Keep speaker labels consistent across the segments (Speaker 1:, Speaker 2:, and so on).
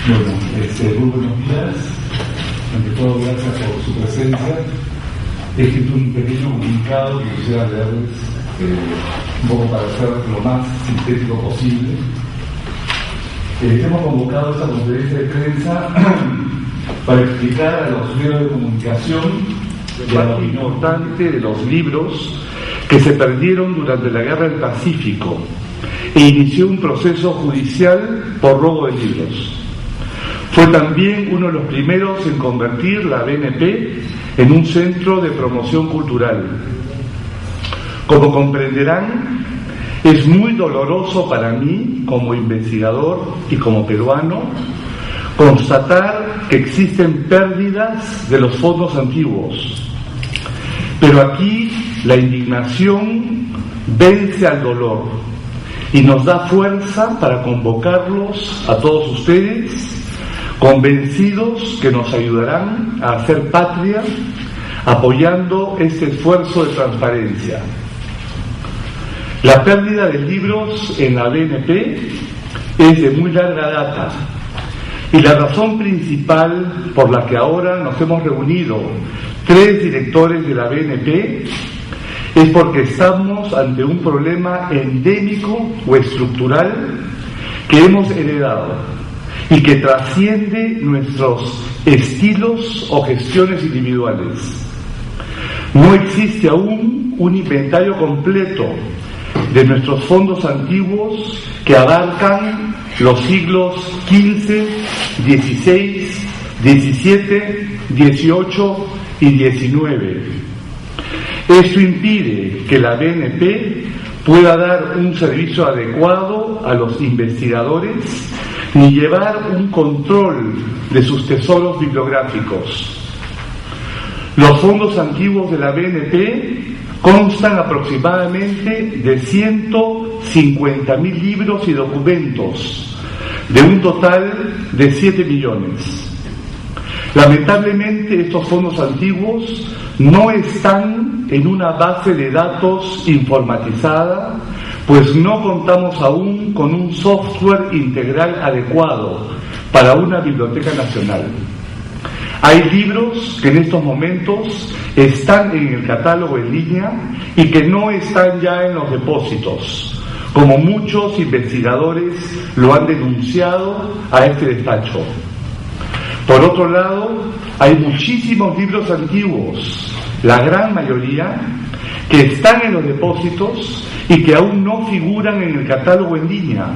Speaker 1: Muy buenos días. Ante todo, gracias por su presencia. He escrito un pequeño comunicado que quisiera leerles un poco para ser lo más sintético posible. Hemos convocado esta conferencia de prensa para explicar a los medios de comunicación la parte importante de los libros que se perdieron durante la Guerra del Pacífico e inició un proceso judicial por robo de libros. Fue también uno de los primeros en convertir la BNP en un centro de promoción cultural. Como comprenderán, es muy doloroso para mí, como investigador y como peruano, constatar que existen pérdidas de los fondos antiguos. Pero aquí la indignación vence al dolor y nos da fuerza para convocarlos a todos ustedes, convencidos que nos ayudarán a hacer patria apoyando este esfuerzo de transparencia. La pérdida de libros en la BNP es de muy larga data y la razón principal por la que ahora nos hemos reunido 3 directores de la BNP es porque estamos ante un problema endémico o estructural que hemos heredado y que trasciende nuestros estilos o gestiones individuales. No existe aún un inventario completo de nuestros fondos antiguos que abarcan los siglos XV, XVI, XVII, XVIII y XIX. Esto impide que la BNP pueda dar un servicio adecuado a los investigadores ni llevar un control de sus tesoros bibliográficos. Los fondos antiguos de la BNP constan aproximadamente de 150.000 libros y documentos, de un total de 7 millones. Lamentablemente, estos fondos antiguos no están en una base de datos informatizada, pues no contamos aún con un software integral adecuado para una biblioteca nacional. Hay libros que en estos momentos están en el catálogo en línea y que no están ya en los depósitos, como muchos investigadores lo han denunciado a este despacho. Por otro lado, hay muchísimos libros antiguos, la gran mayoría, que están en los depósitos y que aún no figuran en el catálogo en línea,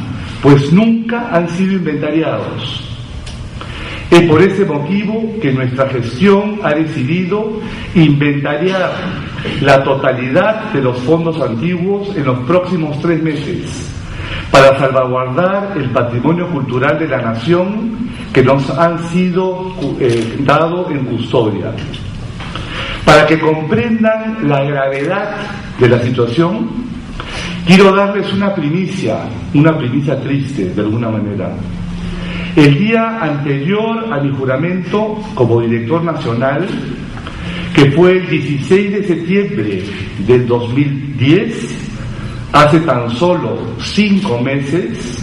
Speaker 1: pues nunca han sido inventariados. Es por ese motivo que nuestra gestión ha decidido inventariar la totalidad de los fondos antiguos en los próximos 3 meses, para salvaguardar el patrimonio cultural de la nación que nos han sido dado en custodia. Para que comprendan la gravedad de la situación, quiero darles una primicia triste de alguna manera. El día anterior a mi juramento como director nacional, que fue el 16 de septiembre del 2010, hace tan solo 5 meses,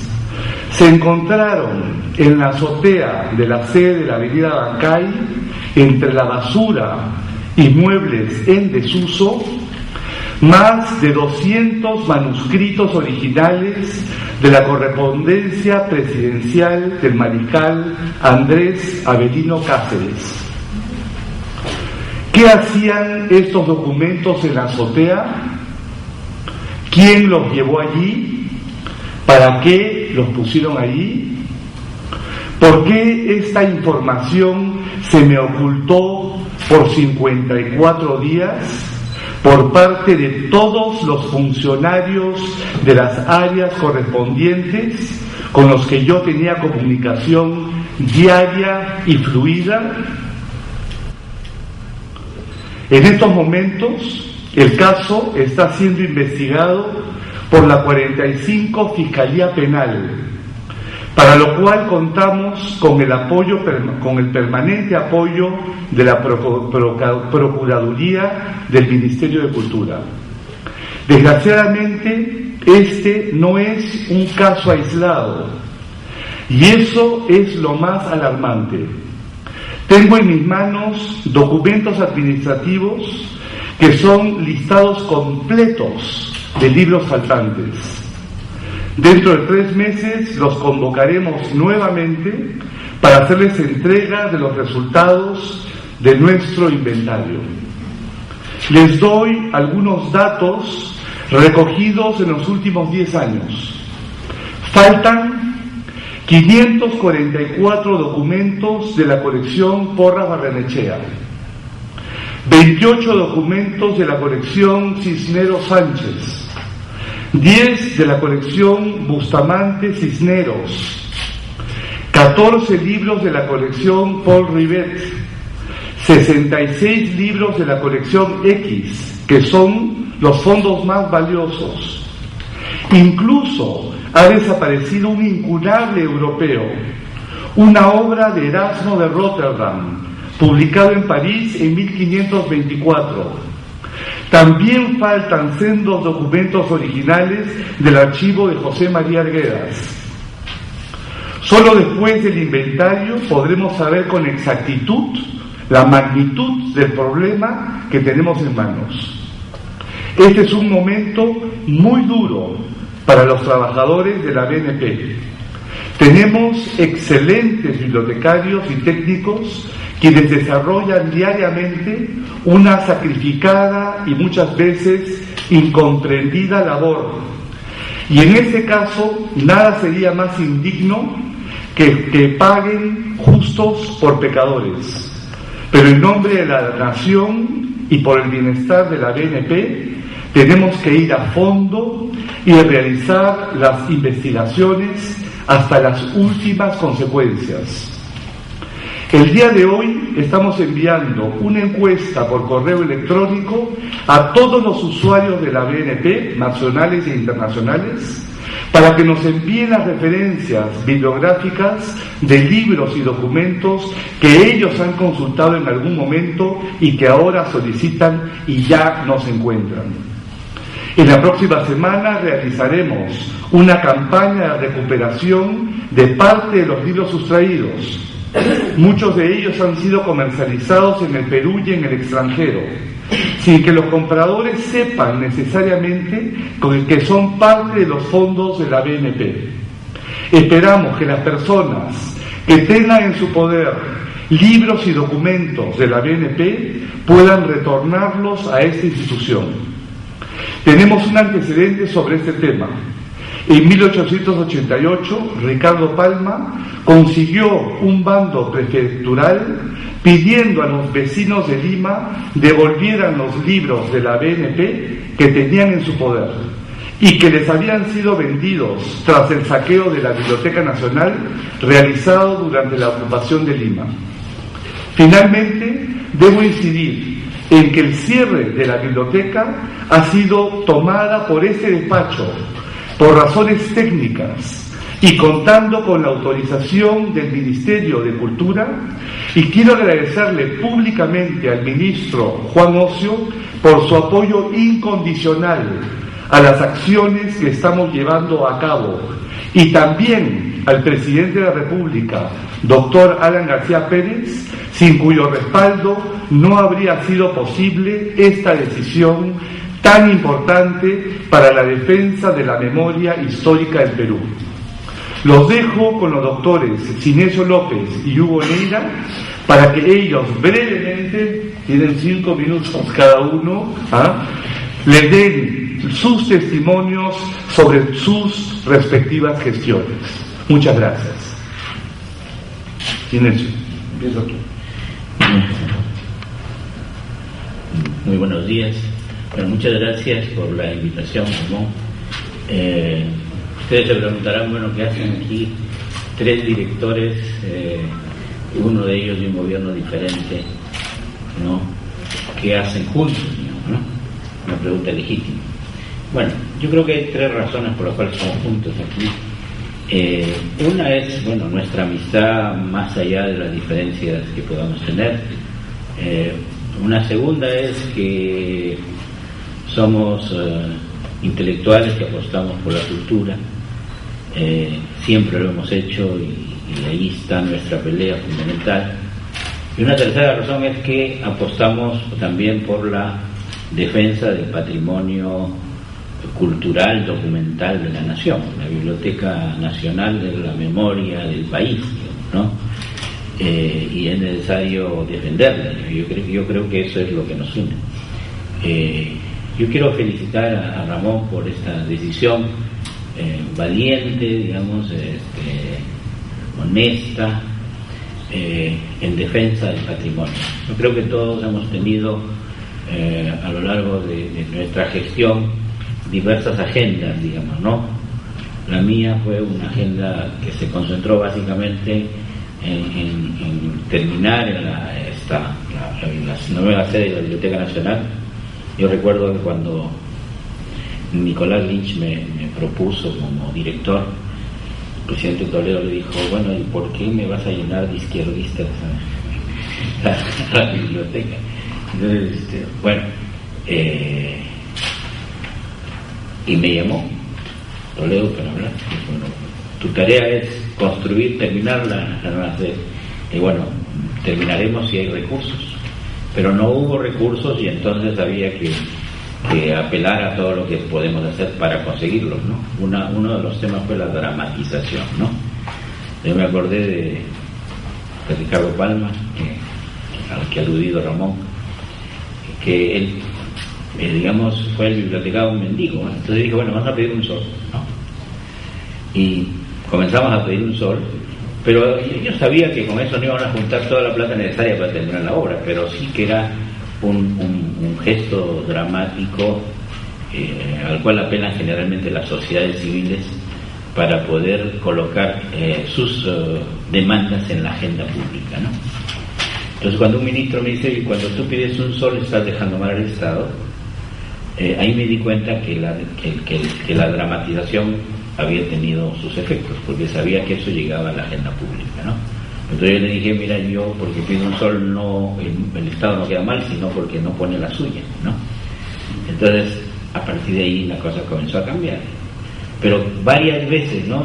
Speaker 1: se encontraron en la azotea de la sede de la avenida Bancay, entre la basura y muebles en desuso, más de 200 manuscritos originales de la correspondencia presidencial del mariscal Andrés Avelino Cáceres. ¿Qué hacían estos documentos en la azotea? ¿Quién los llevó allí? ¿Para qué los pusieron allí? ¿Por qué esta información se me ocultó por 54 días por parte de todos los funcionarios de las áreas correspondientes con los que yo tenía comunicación diaria y fluida? En estos momentos, el caso está siendo investigado por la 45 Fiscalía Penal, para lo cual contamos con el permanente apoyo de la Procuraduría del Ministerio de Cultura. Desgraciadamente, este no es un caso aislado. Y eso es lo más alarmante. Tengo en mis manos documentos administrativos que son listados completos de libros faltantes. Dentro de 3 meses los convocaremos nuevamente para hacerles entrega de los resultados de nuestro inventario. Les doy algunos datos recogidos en los últimos 10 años. Faltan 544 documentos de la colección Porras Barrenechea, 28 documentos de la colección Cisneros Sánchez, 10 de la colección Bustamante Cisneros, 14 libros de la colección Paul Rivet, 66 libros de la colección X, que son los fondos más valiosos. Incluso ha desaparecido un incunable europeo, una obra de Erasmo de Rotterdam, publicado en París en 1524. También faltan sendos documentos originales del archivo de José María Arguedas. Solo después del inventario podremos saber con exactitud la magnitud del problema que tenemos en manos. Este es un momento muy duro para los trabajadores de la BNP. Tenemos excelentes bibliotecarios y técnicos quienes desarrollan diariamente una sacrificada y muchas veces incomprendida labor. Y en este caso, nada sería más indigno que paguen justos por pecadores. Pero en nombre de la nación y por el bienestar de la BNP, tenemos que ir a fondo y realizar las investigaciones hasta las últimas consecuencias. El día de hoy estamos enviando una encuesta por correo electrónico a todos los usuarios de la BNP, nacionales e internacionales, para que nos envíen las referencias bibliográficas de libros y documentos que ellos han consultado en algún momento y que ahora solicitan y ya no se encuentran. En la próxima semana realizaremos una campaña de recuperación de parte de los libros sustraídos. Muchos de ellos han sido comercializados en el Perú y en el extranjero, sin que los compradores sepan necesariamente que son parte de los fondos de la BNP. Esperamos que las personas que tengan en su poder libros y documentos de la BNP puedan retornarlos a esta institución. Tenemos un antecedente sobre este tema. En 1888, Ricardo Palma consiguió un bando prefectural pidiendo a los vecinos de Lima devolvieran los libros de la BNP que tenían en su poder y que les habían sido vendidos tras el saqueo de la Biblioteca Nacional realizado durante la ocupación de Lima. Finalmente, debo incidir en que el cierre de la biblioteca ha sido tomada por este despacho por razones técnicas y contando con la autorización del Ministerio de Cultura, y quiero agradecerle públicamente al ministro Juan Ocio por su apoyo incondicional a las acciones que estamos llevando a cabo, y también al presidente de la República, doctor Alan García Pérez, sin cuyo respaldo no habría sido posible esta decisión tan importante para la defensa de la memoria histórica del Perú. Los dejo con los doctores Sinesio López y Hugo Neira para que ellos brevemente, tienen 5 minutos cada uno, les den sus testimonios sobre sus respectivas gestiones. Muchas gracias. Sinesio, empieza tú.
Speaker 2: Muy buenos días. Bueno, muchas gracias por la invitación, Ramón. Ustedes se preguntarán, bueno, ¿qué hacen aquí 3 directores, uno de ellos de un gobierno diferente, ¿no? ¿Qué hacen juntos, ¿no? Una pregunta legítima. Bueno, yo creo que hay 3 razones por las cuales estamos juntos aquí. Una es, bueno, nuestra amistad más allá de las diferencias que podamos tener. Una segunda es que somos intelectuales que apostamos por la cultura siempre lo hemos hecho y ahí está nuestra pelea fundamental. Y una tercera razón es que apostamos también por la defensa del patrimonio cultural, documental de la nación. La Biblioteca Nacional de la memoria del país, ¿no? Y es necesario defenderla. Yo creo que eso es lo que nos une. Yo quiero felicitar a Ramón por esta decisión valiente, digamos, honesta, en defensa del patrimonio. Yo creo que todos hemos tenido a lo largo de nuestra gestión diversas agendas, digamos, ¿no? La mía fue una agenda que se concentró básicamente en terminar en la nueva sede de la Biblioteca Nacional. Yo recuerdo que cuando Nicolás Lynch me propuso como director, el presidente Toledo le dijo, bueno, ¿y por qué me vas a llenar de izquierdistas la biblioteca? Entonces, bueno, y me llamó Toledo para hablar. Bueno, tu tarea es construir, terminar la nueva sede. Y bueno, terminaremos si hay recursos. Pero no hubo recursos y entonces había que apelar a todo lo que podemos hacer para conseguirlos, ¿no? Uno de los temas fue la dramatización, ¿no? Yo me acordé de Ricardo Palma, al que ha aludido Ramón, que él, digamos, fue el bibliotecado un mendigo, ¿no? Entonces dije, bueno, vamos a pedir un sol, ¿no? Y comenzamos a pedir un sol, pero yo sabía que con eso no iban a juntar toda la plata necesaria para terminar la obra, pero sí que era un gesto dramático al cual apelan generalmente las sociedades civiles para poder colocar sus demandas en la agenda pública, ¿no? Entonces cuando un ministro me dice, cuando tú pides un sol estás dejando mal al Estado, ahí me di cuenta que la dramatización había tenido sus efectos, porque sabía que eso llegaba a la agenda pública, ¿no? Entonces yo le dije, mira, yo porque pido un sol, no, el Estado no queda mal, sino porque no pone la suya, ¿no? Entonces, a partir de ahí la cosa comenzó a cambiar. Pero varias veces, ¿no?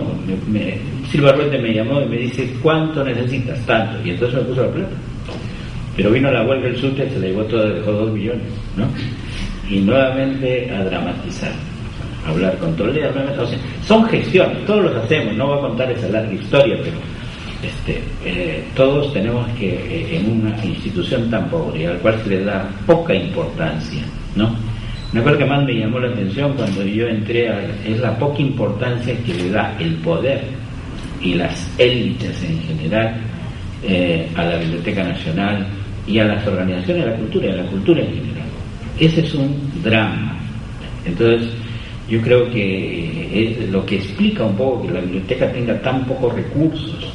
Speaker 2: Silva Ruete me llamó y me dice, ¿cuánto necesitas? Tanto. Y entonces me puso la plata. Pero vino la huelga del SUTE, se la llevó toda, dejó 2 millones, ¿no? Y nuevamente a dramatizar, a hablar con Toledo, o sea, son gestiones, todos los hacemos, no voy a contar esa larga historia, pero todos tenemos que, en una institución tan pobre, al cual se le da poca importancia, ¿no? Una cosa que más me llamó la atención cuando yo entré es la poca importancia que le da el poder y las élites en general a la Biblioteca Nacional y a las organizaciones de la cultura y a la cultura en general. Ese es un drama. Entonces, yo creo que es lo que explica un poco que la biblioteca tenga tan pocos recursos,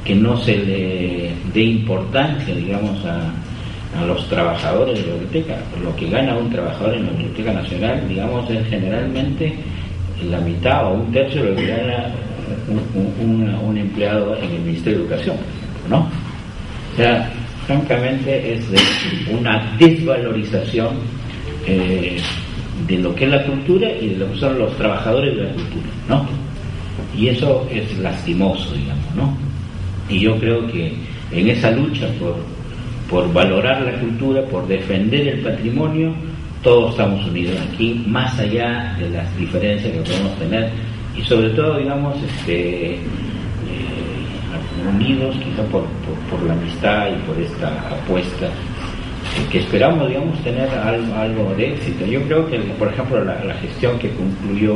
Speaker 2: que no se le dé importancia, digamos, a los trabajadores de la biblioteca. Lo que gana un trabajador en la Biblioteca Nacional, digamos, es generalmente la mitad o un tercio de lo que gana un empleado en el Ministerio de Educación, ¿no? O sea, francamente es una desvalorización de lo que es la cultura y de lo que son los trabajadores de la cultura, ¿no? Y eso es lastimoso, digamos, ¿no? Y yo creo que en esa lucha por valorar la cultura, por defender el patrimonio, todos estamos unidos aquí, más allá de las diferencias que podemos tener, y sobre todo, digamos, unidos quizá por la amistad y por esta apuesta que esperamos, digamos, tener algo de éxito. Yo creo que, por ejemplo, la gestión que concluyó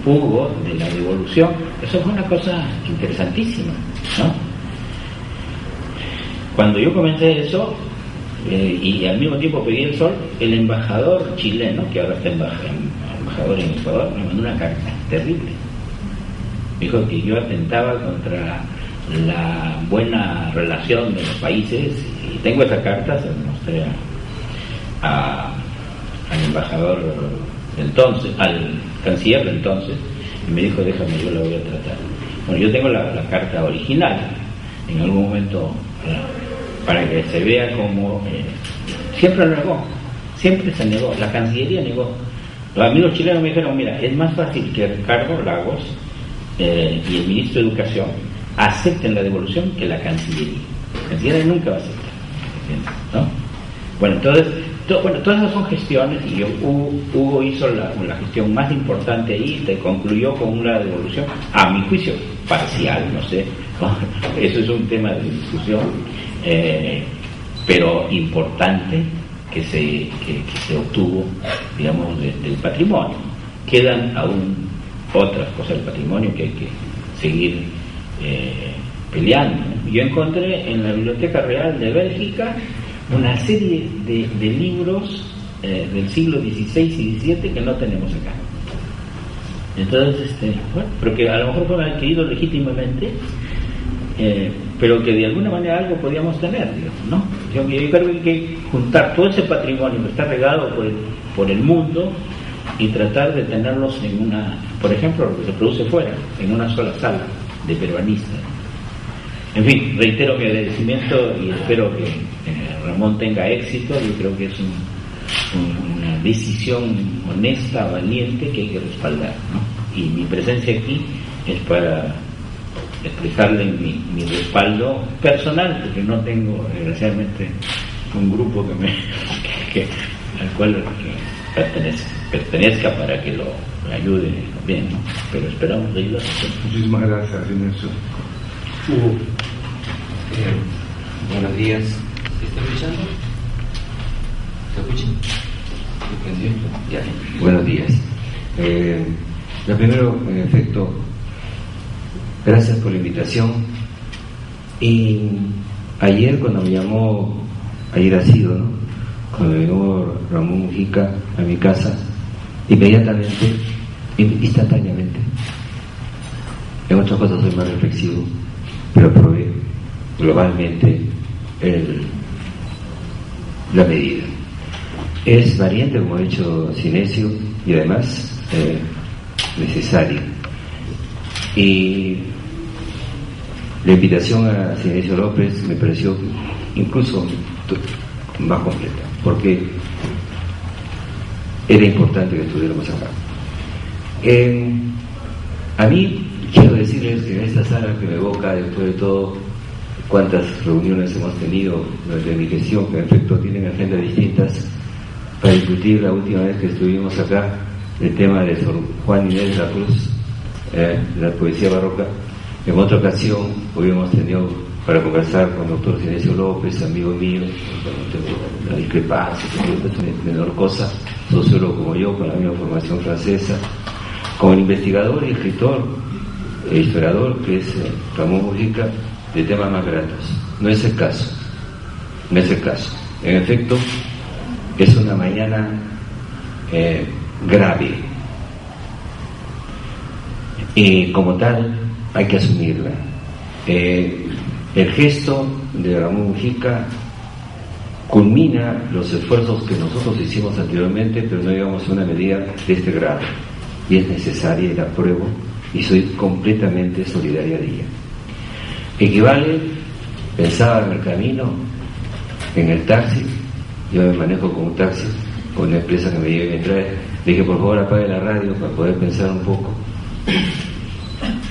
Speaker 2: Hugo de la devolución, eso fue una cosa interesantísima, ¿no? Cuando yo comencé eso, y al mismo tiempo pedí el sol, el embajador chileno, que ahora está embajador en Ecuador, me mandó una carta terrible. Me dijo que yo atentaba contra la buena relación de los países, y tengo esa carta, se la mostré al embajador de entonces, al canciller de entonces, y me dijo, déjame, yo la voy a tratar. Bueno, yo tengo la carta original, en algún momento, para que se vea como siempre lo negó, siempre se negó, la Cancillería negó. Los amigos chilenos me dijeron, mira, es más fácil que Ricardo Lagos y el ministro de Educación acepten la devolución que la Cancillería. La Cancillería nunca va a aceptar, ¿no? Bueno, entonces, todas esas son gestiones, y Hugo hizo la gestión más importante ahí, y concluyó con una devolución, a mi juicio, parcial, no sé, eso es un tema de discusión, pero importante, que se obtuvo, digamos, del patrimonio. Quedan aún otras cosas del patrimonio que hay que seguir peleando. Yo encontré en la Biblioteca Real de Bélgica una serie de libros del siglo XVI y XVII que no tenemos acá. Entonces, bueno, pero que a lo mejor fueron adquiridos legítimamente, pero que de alguna manera algo podíamos tener, digamos, ¿no? Yo creo que hay que juntar todo ese patrimonio que está regado por el mundo y tratar de tenerlos en una, por ejemplo, lo que se produce fuera, en una sola sala de peruanistas. En fin, reitero mi agradecimiento y espero que Ramón tenga éxito. Yo creo que es una decisión honesta, valiente, que hay que respaldar, ¿no? Y mi presencia aquí es para expresarle mi respaldo personal, porque no tengo, desgraciadamente, un grupo al cual pertenezca para que lo ayude bien, ¿no? Pero esperamos ayudar.
Speaker 1: Muchísimas gracias, Ignacio.
Speaker 3: Hugo, buenos días. ¿Se está escuchando? ¿Se escucha? Ya. Buenos días. Lo primero, en efecto, gracias por la invitación. Y ayer cuando me llamó, ayer ha sido, ¿no? Cuando me llamó Ramón Mujica a mi casa, inmediatamente, instantáneamente, en otras cosas soy más reflexivo, pero probé globalmente la medida. Es variante, como ha dicho Sinesio, y además necesaria. Y la invitación a Sinesio López me pareció incluso más completa, porque era importante que estuviéramos acá. A mí, quiero decirles que en esta sala que me evoca, después de todo, cuántas reuniones hemos tenido durante mi gestión, que en efecto tienen agendas distintas, para discutir la última vez que estuvimos acá el tema de Sor Juan Inés de la Cruz, de la poesía barroca. En otra ocasión hubimos tenido para conversar con el doctor Sinesio López, amigo mío, la discrepancia, que es una menor cosa, sociólogo como yo, con la misma formación francesa, con el investigador y escritor e historiador que es Ramón Mujica, de temas más gratos. No es el caso, no es el caso. En efecto, es una mañana grave y como tal hay que asumirla. El gesto de Ramón Mujica culmina los esfuerzos que nosotros hicimos anteriormente, pero no llegamos a una medida de este grado, y es necesaria y la apruebo y soy completamente solidaria de ella. Equivale, pensaba en el camino, en el taxi, yo me manejo con un taxi, con una empresa que me lleve y me trae, le dije por favor apague la radio para poder pensar un poco.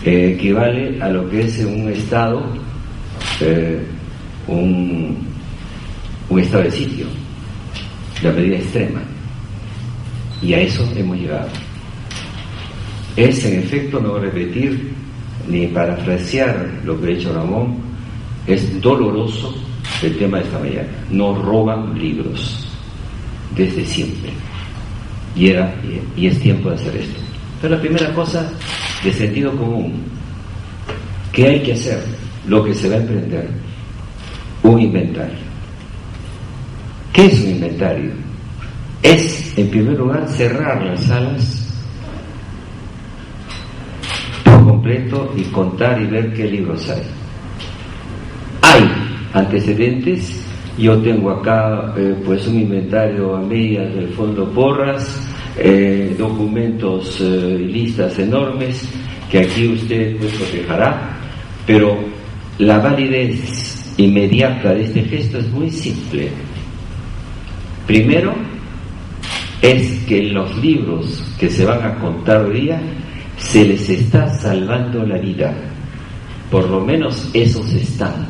Speaker 3: Equivale a lo que es un estado, un estado de sitio, la medida extrema, y a eso hemos llegado. Es en efecto, no repetir ni parafrasear lo que ha dicho Ramón, es doloroso el tema de esta mañana. Nos roban libros desde siempre y es tiempo de hacer esto. Pero la primera cosa, de sentido común, ¿qué hay que hacer? Lo que se va a emprender, un inventario. ¿Qué es un inventario? Es, en primer lugar, cerrar las salas por completo y contar y ver qué libros hay. Hay antecedentes. Yo tengo acá pues un inventario a medias del Fondo Porras, documentos y listas enormes que aquí usted pues protegerá, pero la validez inmediata de este gesto es muy simple. Primero, es que los libros que se van a contar hoy día se les está salvando la vida. Por lo menos esos están.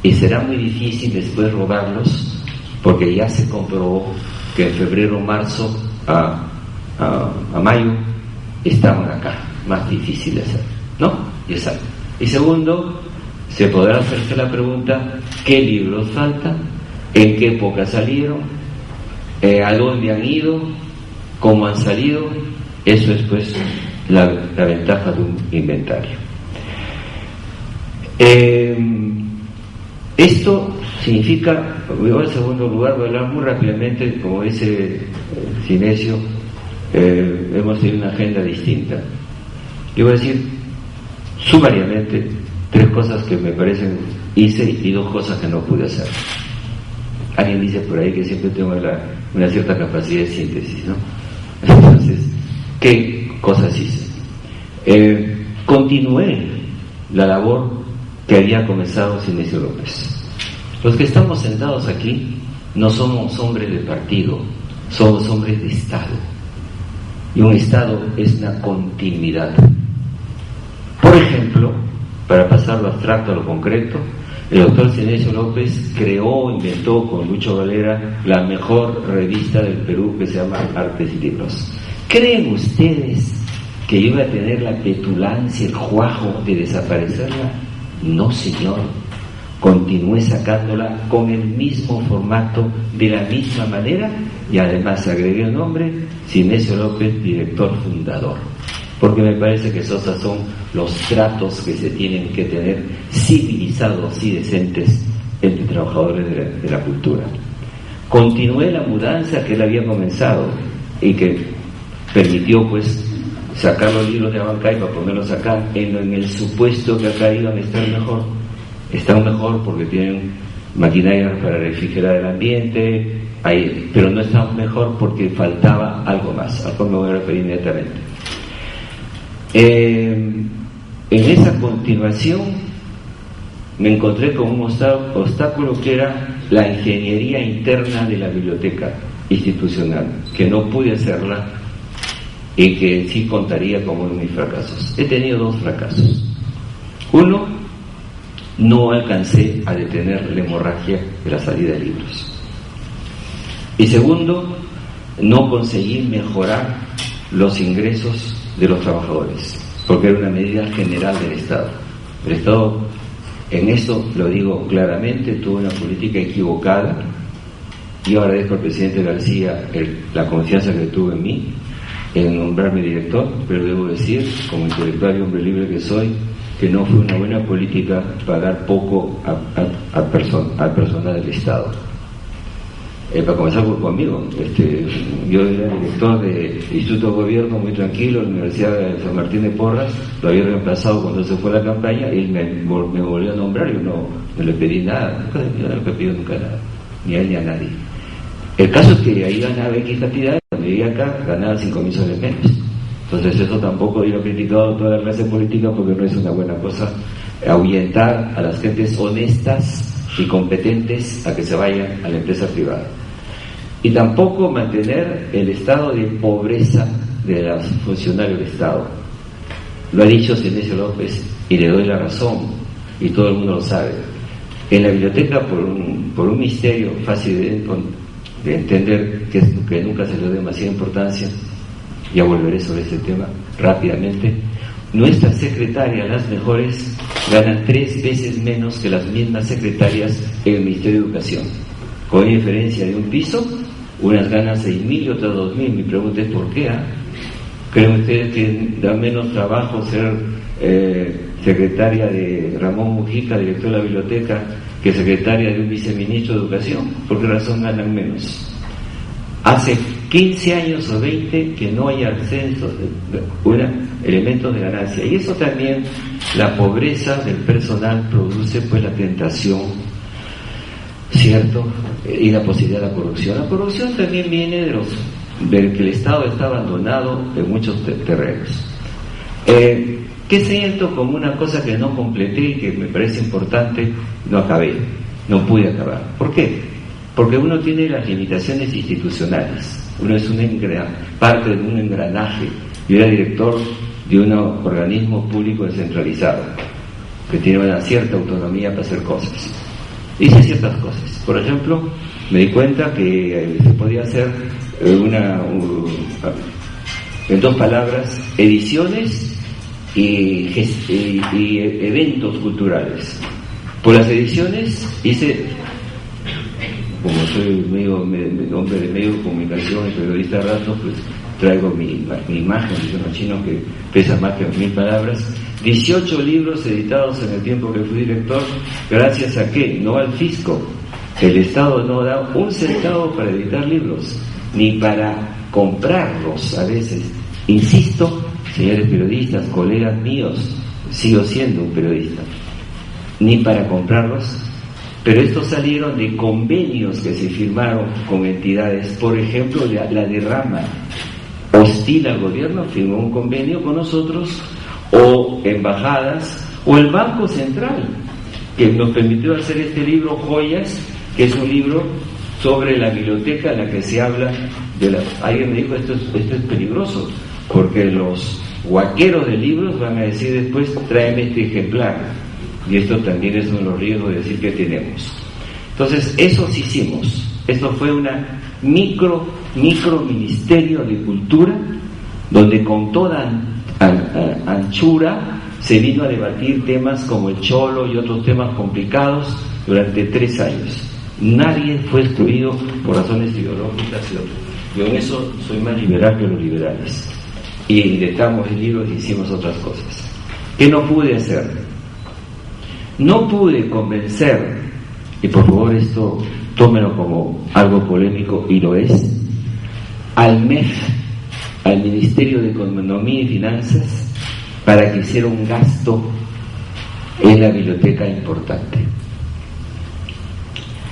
Speaker 3: Y será muy difícil después robarlos, porque ya se comprobó que en febrero, marzo a mayo estaban acá. Más difícil de hacer, ¿no? Ya saben. Y segundo, se podrá hacerse la pregunta: ¿qué libros faltan? ¿En qué época salieron? ¿A dónde han ido? ¿Cómo han salido? Eso es pues la ventaja de un inventario. Esto significa, en segundo lugar, voy a hablar muy rápidamente, como dice Sinesio, hemos tenido una agenda distinta. Yo voy a decir sumariamente 3 cosas que me parecen hice y 2 cosas que no pude hacer. Alguien dice por ahí que siempre tengo una cierta capacidad de síntesis, ¿no? Entonces, ¿qué cosas hice? Continué la labor que había comenzado Sinesio López. Los que estamos sentados aquí no somos hombres de partido, somos hombres de Estado. Y un Estado es una continuidad. Por ejemplo, para pasar lo abstracto a lo concreto, el doctor Sinesio López creó, inventó con Lucho Valera la mejor revista del Perú, que se llama Artes y Libros. ¿Creen ustedes que yo iba a tener la petulancia, el cuajo de desaparecerla? No, señor. Continué sacándola con el mismo formato, de la misma manera, y además agregué el nombre Sinesio López, director fundador, porque me parece que esos son los tratos que se tienen que tener, civilizados y decentes, entre trabajadores de la cultura. Continué la mudanza que él había comenzado y que permitió pues sacar los libros de Abancay para ponerlos acá, en el supuesto que acá iban a estar mejor. Están mejor porque tienen maquinaria para refrigerar el ambiente, pero no están mejor porque faltaba algo más, al cual me voy a referir inmediatamente. En esa continuación me encontré con un obstáculo que era la ingeniería interna de la biblioteca institucional, que no pude hacerla y que sí contaría como uno de mis fracasos. He tenido 2 fracasos. Uno, no alcancé a detener la hemorragia de la salida de libros. Y segundo, no conseguí mejorar los ingresos de los trabajadores, porque era una medida general del Estado. El Estado, en esto lo digo claramente, tuvo una política equivocada. Yo agradezco al presidente García la confianza que tuvo en mí, en nombrarme director, pero debo decir, como intelectual y hombre libre que soy, que no fue una buena política pagar poco al personal del Estado. Para comenzar conmigo, yo era director del Instituto de Gobierno, muy tranquilo, en la Universidad de San Martín de Porras, lo había reemplazado cuando se fue a la campaña, y él me volvió a nombrar, yo no le pedí nada, yo no le pedí nunca nada, ni a él ni a nadie. El caso es que ahí ganaba X cantidad, cuando llegué acá ganaba 5.000 soles menos. Entonces eso tampoco yo he criticado a toda la clase política, porque no es una buena cosa ahuyentar a las gentes honestas y competentes a que se vayan a la empresa privada. Y tampoco mantener el estado de pobreza de los funcionarios del Estado. Lo ha dicho Sinesio López y le doy la razón, y todo el mundo lo sabe. En la biblioteca, por un misterio fácil de entender, que nunca se le dio demasiada importancia, ya volveré sobre ese tema rápidamente, nuestras secretarias, las mejores, ganan 3 veces menos que las mismas secretarias en el Ministerio de Educación, con diferencia de un piso. Unas ganan 6.000 y otras 2.000. Mi pregunta es ¿por qué? ¿Creen ustedes que da menos trabajo ser secretaria de Ramón Mujica, director de la biblioteca, que secretaria de un viceministro de Educación? ¿Por qué razón ganan menos? Hace 15 años o 20 que no hay ascensos, elementos de ganancia. Y eso también, la pobreza del personal produce pues la tentación, ¿cierto? Y la posibilidad de la corrupción. La corrupción también viene de que el Estado está abandonado en muchos terrenos. ¿Qué siento como una cosa que no completé y que me parece importante? No acabé, no pude acabar. ¿Por qué? Porque uno tiene las limitaciones institucionales. Uno es parte de un engranaje. Yo era director de un organismo público descentralizado, que tiene una cierta autonomía para hacer cosas. Hice ciertas cosas. Por ejemplo, me di cuenta que se podía hacer en 2 palabras, ediciones y eventos culturales. Por las ediciones hice, como soy hombre de medio de comunicación y periodista rato, pues traigo mi imagen, de unos chinos que pesa más que 1000 palabras. 18 libros editados en el tiempo que fui director, gracias a ¿qué? No al fisco. El Estado no da un centavo para editar libros, ni para comprarlos a veces. Insisto, señores periodistas, colegas míos, sigo siendo un periodista, ni para comprarlos, pero estos salieron de convenios que se firmaron con entidades. Por ejemplo, la derrama hostil al gobierno firmó un convenio con nosotros, o embajadas, o el Banco Central, que nos permitió hacer este libro Joyas, que es un libro sobre la biblioteca en la que se habla de alguien me dijo, esto es peligroso, porque los guaqueros de libros van a decir después, tráeme este ejemplar, y esto también es uno de los riesgos de decir que tenemos. Entonces, eso sí hicimos. Esto fue una micro ministerio de cultura, donde con toda anchura se vino a debatir temas como el cholo y otros temas complicados durante 3 años. Nadie fue excluido por razones ideológicas y otras. Yo en eso soy más liberal que los liberales. Y editamos el libro y hicimos otras cosas. ¿Qué no pude hacer? No pude convencer, y por favor esto tómelo como algo polémico, y lo es, al MEF, al Ministerio de Economía y Finanzas, para que hiciera un gasto en la biblioteca importante.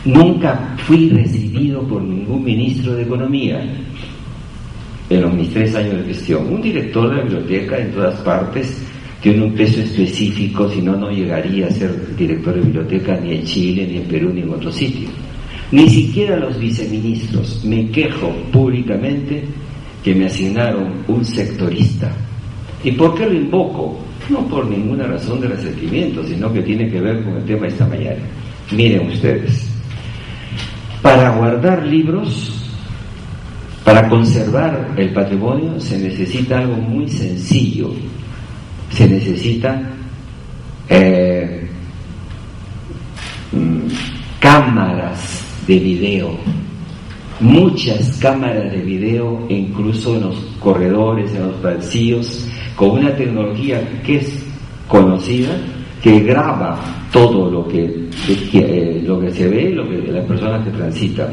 Speaker 3: Nunca fui recibido por ningún ministro de Economía en los mis 3 años de gestión. Un director de la biblioteca en todas partes tiene un peso específico, si no, no llegaría a ser director de biblioteca ni en Chile, ni en Perú, ni en otro sitio. Ni siquiera los viceministros. Me quejo públicamente que me asignaron un sectorista. ¿Y por qué lo invoco? No por ninguna razón de resentimiento, sino que tiene que ver con el tema de esta mañana. Miren ustedes, para guardar libros, para conservar el patrimonio, se necesita algo muy sencillo. Se necesita cámaras de video, muchas cámaras de video, incluso en los corredores, en los pasillos, con una tecnología que es conocida, que graba todo lo que se ve, lo que las personas que transitan.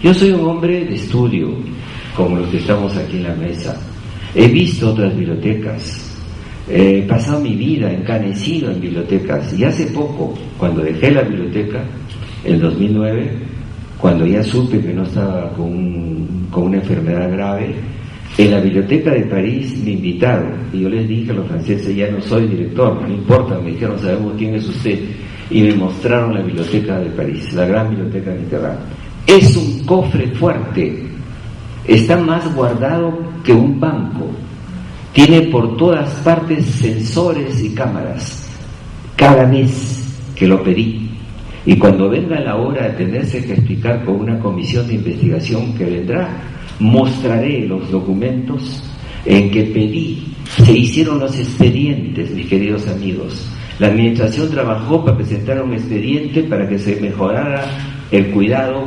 Speaker 3: Yo soy un hombre de estudio, como los que estamos aquí en la mesa. He visto otras bibliotecas. He pasado mi vida encanecido en bibliotecas, y hace poco, cuando dejé la biblioteca, en 2009, cuando ya supe que no estaba con una enfermedad grave, en la biblioteca de París me invitaron, y yo les dije a los franceses, ya no soy director, no importa, me dijeron, sabemos quién es usted, y me mostraron la biblioteca de París, la gran biblioteca de Mitterrand. Es un cofre fuerte, está más guardado que un banco. Tiene por todas partes sensores y cámaras, cada vez que lo pedí. Y cuando venga la hora de tenerse que explicar con una comisión de investigación que vendrá, mostraré los documentos en que pedí. Se hicieron los expedientes, mis queridos amigos. La administración trabajó para presentar un expediente para que se mejorara el cuidado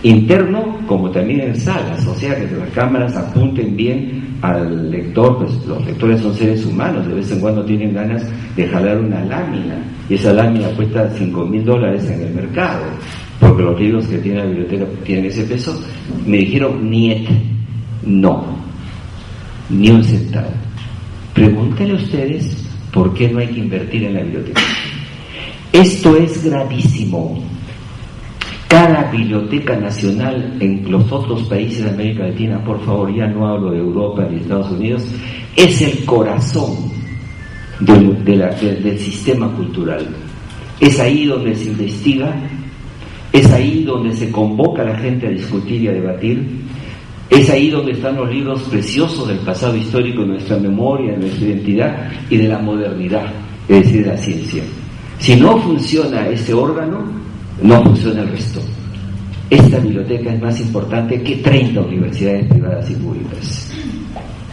Speaker 3: interno como también en salas, o sea, que las cámaras apunten bien al lector. Pues los lectores son seres humanos, de vez en cuando tienen ganas de jalar una lámina, y esa lámina cuesta $5,000 en el mercado, porque los libros que tiene la biblioteca tienen ese peso. Me dijeron, niet, no, ni un centavo. Pregúntenle a ustedes por qué no hay que invertir en la biblioteca. Esto es gravísimo. Cada biblioteca nacional en los otros países de América Latina, por favor, ya no hablo de Europa ni de Estados Unidos, es el corazón del sistema cultural. Es ahí donde se investiga, es ahí donde se convoca a la gente a discutir y a debatir. Es ahí donde están los libros preciosos del pasado histórico, de nuestra memoria, de nuestra identidad y de la modernidad, es decir, de la ciencia. Si no funciona este órgano, no funciona el resto. Esta biblioteca es más importante que 30 universidades privadas y públicas.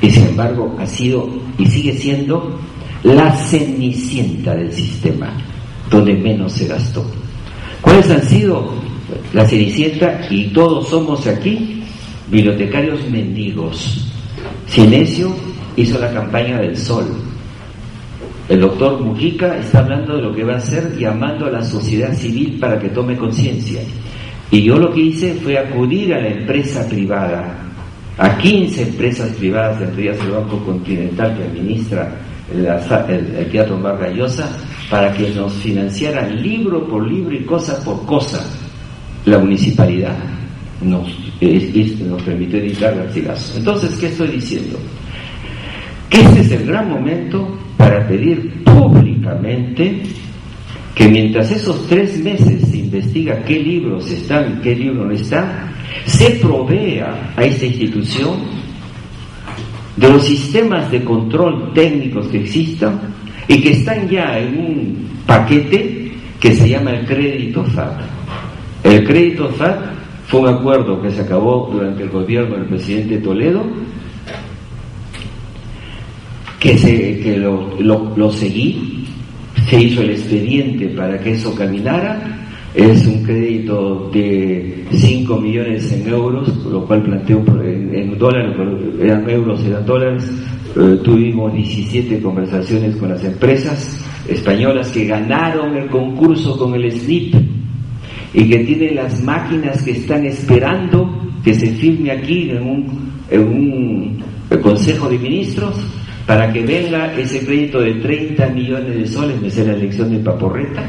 Speaker 3: Y sin embargo, ha sido y sigue siendo la cenicienta del sistema, donde menos se gastó. ¿Cuáles han sido la cenicienta? Y todos somos aquí bibliotecarios mendigos. Cinesio hizo la campaña del sol. El doctor Mujica está hablando de lo que va a hacer, llamando a la sociedad civil para que tome conciencia. Y yo lo que hice fue acudir a la empresa privada, a 15 empresas privadas, entre ellas el Banco Continental, que administra el Teatro Vargas Llosa, para que nos financiaran libro por libro y cosa por cosa. La municipalidad nos permitió editar Garcilaso. Entonces, ¿qué estoy diciendo? Que este es el gran momento para pedir públicamente que mientras esos 3 meses se investiga qué libros están y qué libros no están, se provea a esta institución de los sistemas de control técnicos que existan y que están ya en un paquete que se llama el crédito FAT. El crédito FAT fue un acuerdo que se acabó durante el gobierno del presidente Toledo, que lo seguí, se hizo el expediente para que eso caminara. Es un crédito de 5 millones en euros, lo cual planteó en dólares, eran euros, eran dólares. Tuvimos 17 conversaciones con las empresas españolas que ganaron el concurso con el SNIP y que tienen las máquinas que están esperando que se firme aquí en un Consejo de Ministros para que venga ese crédito de 30 millones de soles, me sé la elección de Paporreta,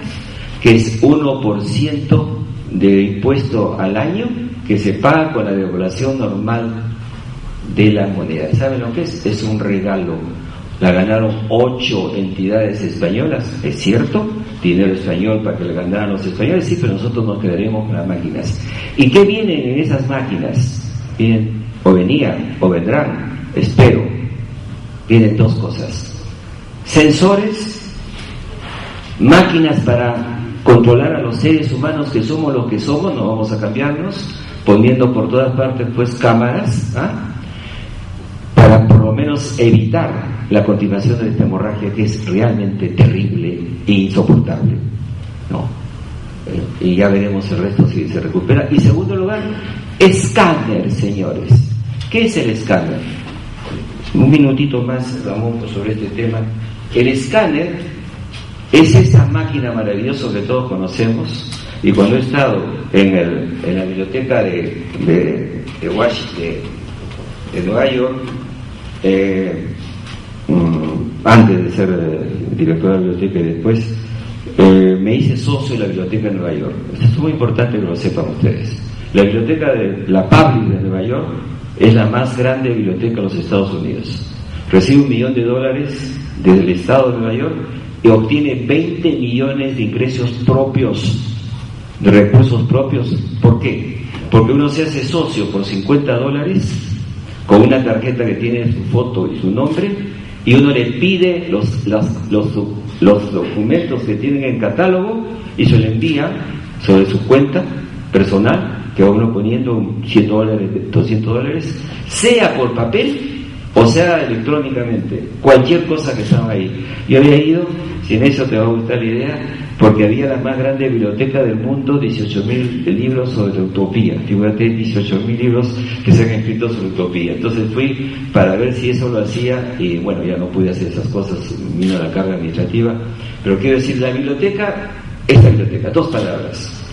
Speaker 3: que es 1% de impuesto al año que se paga con la devaluación normal de la moneda. ¿Saben lo que es? Es un regalo. La ganaron 8 entidades españolas, es cierto, dinero español para que la ganaran los españoles, sí, pero nosotros nos quedaremos con las máquinas. ¿Y qué vienen en esas máquinas? Vienen, o venían, o vendrán, espero, vienen 2 cosas: sensores, máquinas para controlar a los seres humanos que somos lo que somos, no vamos a cambiarnos, poniendo por todas partes pues cámaras, para por lo menos evitar la continuación de esta hemorragia que es realmente terrible e insoportable, ¿no? Y ya veremos el resto si se recupera. Y segundo lugar, escáner, señores. ¿Qué es el escáner? Un minutito más, Ramón, sobre este tema. El escáner es esa máquina maravillosa que todos conocemos, y cuando he estado en la biblioteca de Washington, de Nueva York, antes de ser director de la biblioteca y después, me hice socio de la biblioteca de Nueva York. Esto es muy importante que lo sepan ustedes. La biblioteca de la Public de Nueva York es la más grande biblioteca de los Estados Unidos. Recibe $1 millón desde el Estado de Nueva York y obtiene 20 millones de ingresos propios, de recursos propios. ¿Por qué? Porque uno se hace socio por $50 con una tarjeta que tiene su foto y su nombre, y uno le pide los documentos que tienen en catálogo y se le envía sobre su cuenta personal, que va uno poniendo $100, $200, sea por papel o sea electrónicamente, cualquier cosa que estaba ahí. Yo había ido, si en eso te va a gustar la idea, porque había la más grande biblioteca del mundo, 18.000 libros sobre utopía. Fíjate, 18.000 libros que se han escrito sobre utopía. Entonces fui para ver si eso lo hacía, y bueno, ya no pude hacer esas cosas, vino la carga administrativa. Pero quiero decir, la biblioteca, esta biblioteca, 2 palabras.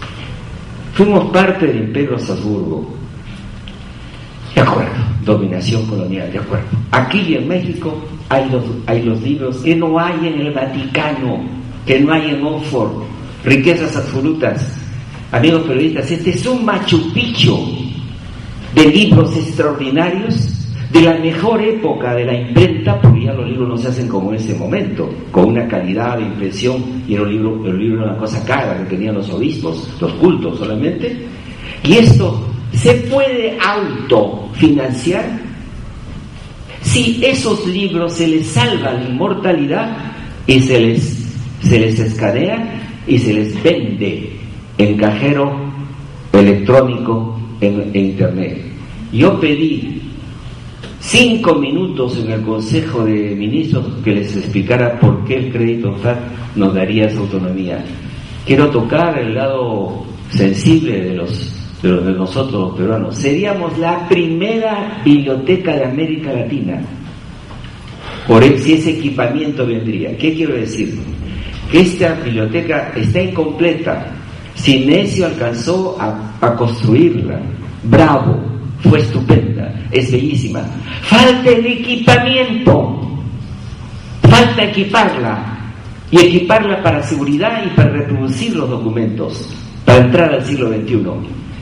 Speaker 3: Fuimos parte del Imperio Habsburgo. De acuerdo, dominación colonial, de acuerdo. Aquí en México hay los libros que no hay en el Vaticano, que no hay en Oxford, riquezas absolutas. Amigos periodistas, este es un Machu Picchu de libros extraordinarios de la mejor época de la imprenta, porque ya los libros no se hacen como en ese momento, con una calidad de impresión, y el libro era una cosa cara que tenían los obispos, los cultos solamente, y esto ¿se puede autofinanciar? Si esos libros se les salva la inmortalidad y se les escanea y se les vende en cajero electrónico en internet. Yo pedí 5 minutos en el Consejo de Ministros que les explicara por qué el crédito FAT nos daría esa autonomía. Quiero tocar el lado sensible de nosotros los peruanos. Seríamos la primera biblioteca de América Latina si ese equipamiento vendría. ¿Qué quiero decir? Que esta biblioteca está incompleta. Sinesio alcanzó a construirla. Bravo, fue estupenda, es bellísima. Falta el equipamiento, falta equiparla, y equiparla para seguridad y para reproducir los documentos, para entrar al siglo XXI.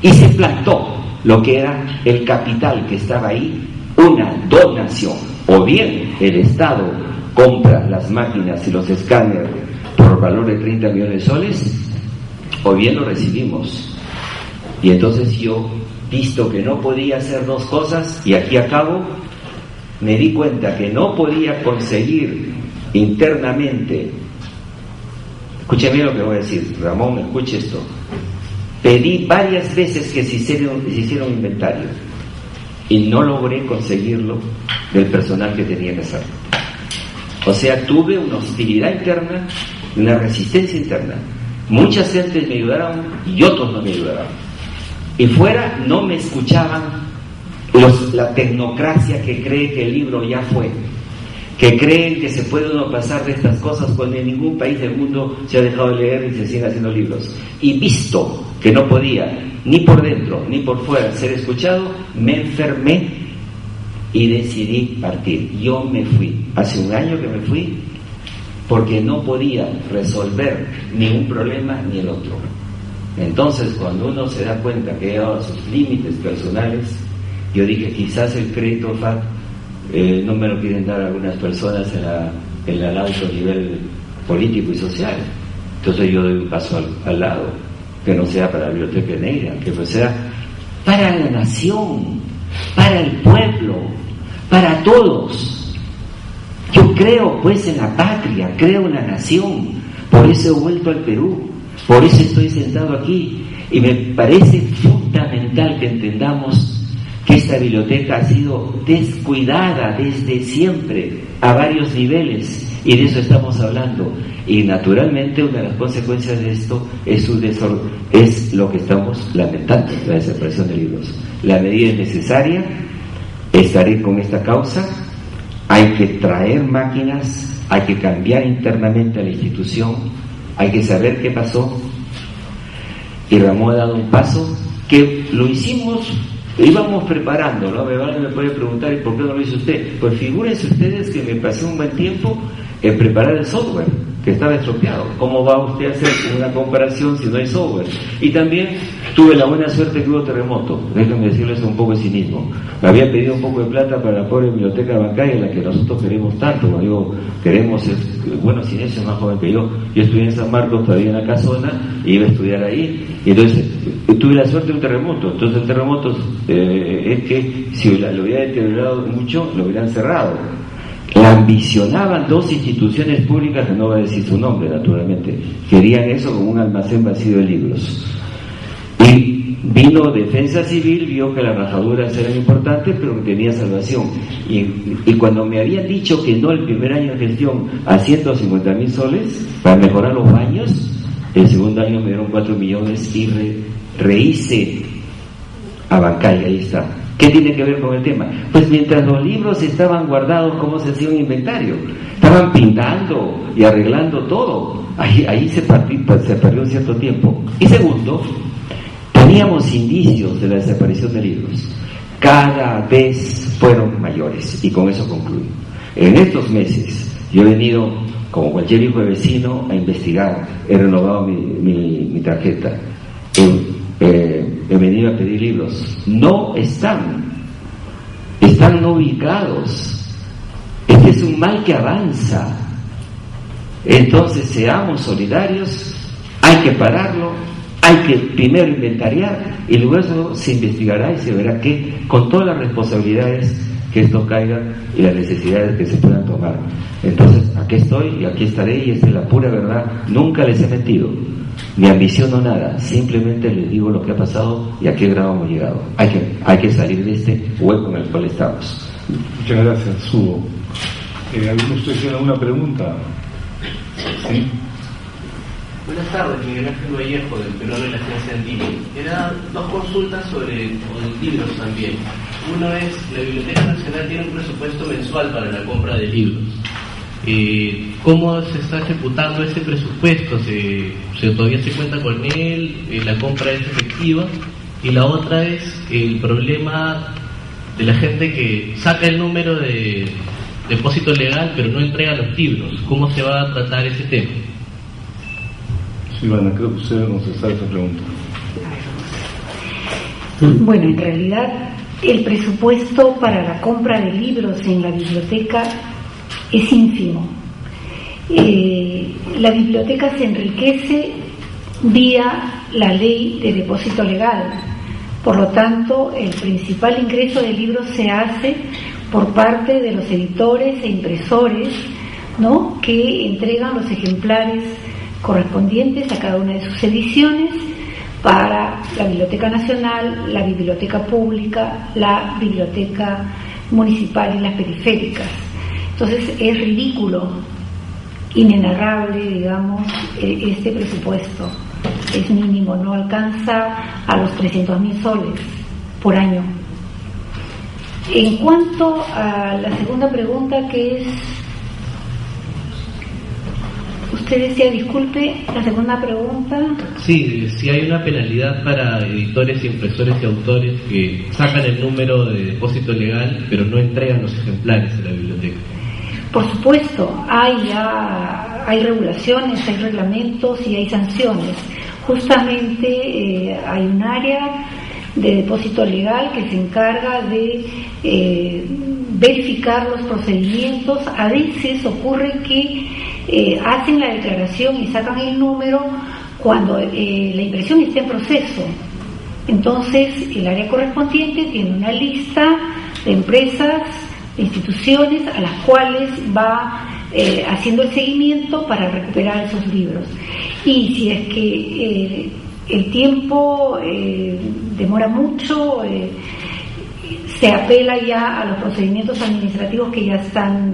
Speaker 3: Y se plantó lo que era el capital que estaba ahí, una donación. O bien el Estado compra las máquinas y los escáneres por valor de 30 millones de soles, o bien lo recibimos. Y entonces yo, visto que no podía hacer dos cosas, y aquí acabo, me di cuenta que no podía conseguir internamente. Escúcheme lo que voy a decir, Ramón, escuche esto. Pedí varias veces que se hiciera un inventario y no logré conseguirlo del personal que tenía que hacerlo. O sea, tuve una hostilidad interna, una resistencia interna. Muchas gentes me ayudaron y otros no me ayudaron. Y fuera no me escuchaban la tecnocracia que cree que el libro ya fue, que creen que se puede uno pasar de estas cosas cuando en ningún país del mundo se ha dejado de leer y se siguen haciendo libros. Y visto que no podía, ni por dentro ni por fuera, ser escuchado, me enfermé y decidí partir. Yo me fui, hace un año que me fui, porque no podía resolver ni un problema ni el otro. Entonces, cuando uno se da cuenta que ha llegado a sus límites personales, yo dije, quizás el crédito FAT no me lo quieren dar algunas personas en el alto nivel político y social. Entonces yo doy un paso al lado, que no sea para la Biblioteca Negra, que pues sea para la nación, para el pueblo, para todos. Yo creo pues en la patria, creo en la nación, por eso he vuelto al Perú, por eso estoy sentado aquí, y me parece fundamental que entendamos que esta biblioteca ha sido descuidada desde siempre a varios niveles, y de eso estamos hablando. Y naturalmente una de las consecuencias de esto es su desorden, es lo que estamos lamentando, la desaparición de libros. La medida es necesaria, estaré con esta causa. Hay que traer máquinas, hay que cambiar internamente a la institución, hay que saber qué pasó. Y Ramón ha dado un paso que lo hicimos, íbamos preparando, ¿no? Me puede preguntar, ¿y por qué no lo hizo usted? Pues figúrense ustedes que me pasé un buen tiempo en preparar el software, que estaba estropeado. ¿Cómo va usted a hacer una comparación si no hay software? Y también tuve la buena suerte que hubo terremoto. Déjenme decirles un poco de cinismo. Me había pedido un poco de plata para la pobre biblioteca bancaria, la que nosotros queremos tanto. Cuando digo queremos, bueno, Sinesio es más joven que yo. Yo estudié en San Marcos, todavía en la Casona, y iba a estudiar ahí. Y entonces tuve la suerte de un terremoto. Entonces el terremoto es que si lo hubiera deteriorado mucho, lo hubieran cerrado. La ambicionaban dos instituciones públicas, que no voy a decir su nombre naturalmente, querían eso como un almacén vacío de libros. Y vino Defensa Civil, vio que las rajaduras eran importantes, pero que tenía salvación. Y cuando me habían dicho que no el primer año de gestión a 150.000 soles para mejorar los baños, el segundo año me dieron 4 millones y rehice a Bancay, ahí está. ¿Qué tiene que ver con el tema? Pues mientras los libros estaban guardados, ¿cómo se hacía un inventario? Estaban pintando y arreglando todo. Ahí se perdió un cierto tiempo. Y segundo, teníamos indicios de la desaparición de libros. Cada vez fueron mayores. Y con eso concluyo. En estos meses, yo he venido, como cualquier hijo de vecino, a investigar. He renovado mi tarjeta. He venido a pedir libros. No están no ubicados. Este es un mal que avanza. Entonces seamos solidarios, hay que pararlo, hay hay que primero inventariar y luego se investigará y se verá que con todas las responsabilidades que esto caiga y las necesidades que se puedan tomar. Entonces, aquí estoy y aquí estaré, y esta es la pura verdad. Nunca les he mentido, ni ambiciono nada, simplemente les digo lo que ha pasado y a qué grado hemos llegado. Hay que salir de este hueco en el cual estamos.
Speaker 1: Muchas gracias, Hugo. ¿Alguno de ustedes tiene alguna pregunta? ¿Sí?
Speaker 4: Buenas tardes, Miguel Ángel Vallejo, del Perú de la Ciencia Andina. Eran dos consultas sobre libros también. Uno es, la Biblioteca Nacional tiene un presupuesto mensual para la compra de libros. ¿Cómo se está ejecutando ese presupuesto? ¿Se todavía se cuenta con él? ¿La compra es efectiva? Y la otra es el problema de la gente que saca el número de depósito legal pero no entrega los libros. ¿Cómo se va a tratar ese tema?
Speaker 1: Silvana, creo que usted debe contestar esa pregunta.
Speaker 5: Bueno, en realidad el presupuesto para la compra de libros en la biblioteca es ínfimo. La biblioteca se enriquece vía la ley de depósito legal. Por lo tanto, el principal ingreso de libros se hace por parte de los editores e impresores, ¿no?, que entregan los ejemplares correspondientes a cada una de sus ediciones para la Biblioteca Nacional, la Biblioteca Pública, la Biblioteca Municipal y las periféricas. Entonces es ridículo, inenarrable, digamos, este presupuesto. Es mínimo, no alcanza a los 300.000 soles por año. En cuanto a la segunda pregunta, que es... Usted decía, disculpe, la segunda pregunta.
Speaker 4: Sí, si hay una penalidad para editores, impresores y autores que sacan el número de depósito legal pero no entregan los ejemplares a la biblioteca.
Speaker 5: Por supuesto, hay regulaciones, hay reglamentos y hay sanciones. Justamente hay un área de depósito legal que se encarga de verificar los procedimientos. A veces ocurre que hacen la declaración y sacan el número cuando la impresión está en proceso. Entonces el área correspondiente tiene una lista de empresas, de instituciones a las cuales va haciendo el seguimiento para recuperar esos libros. Y si es que el tiempo demora mucho, se apela ya a los procedimientos administrativos que ya están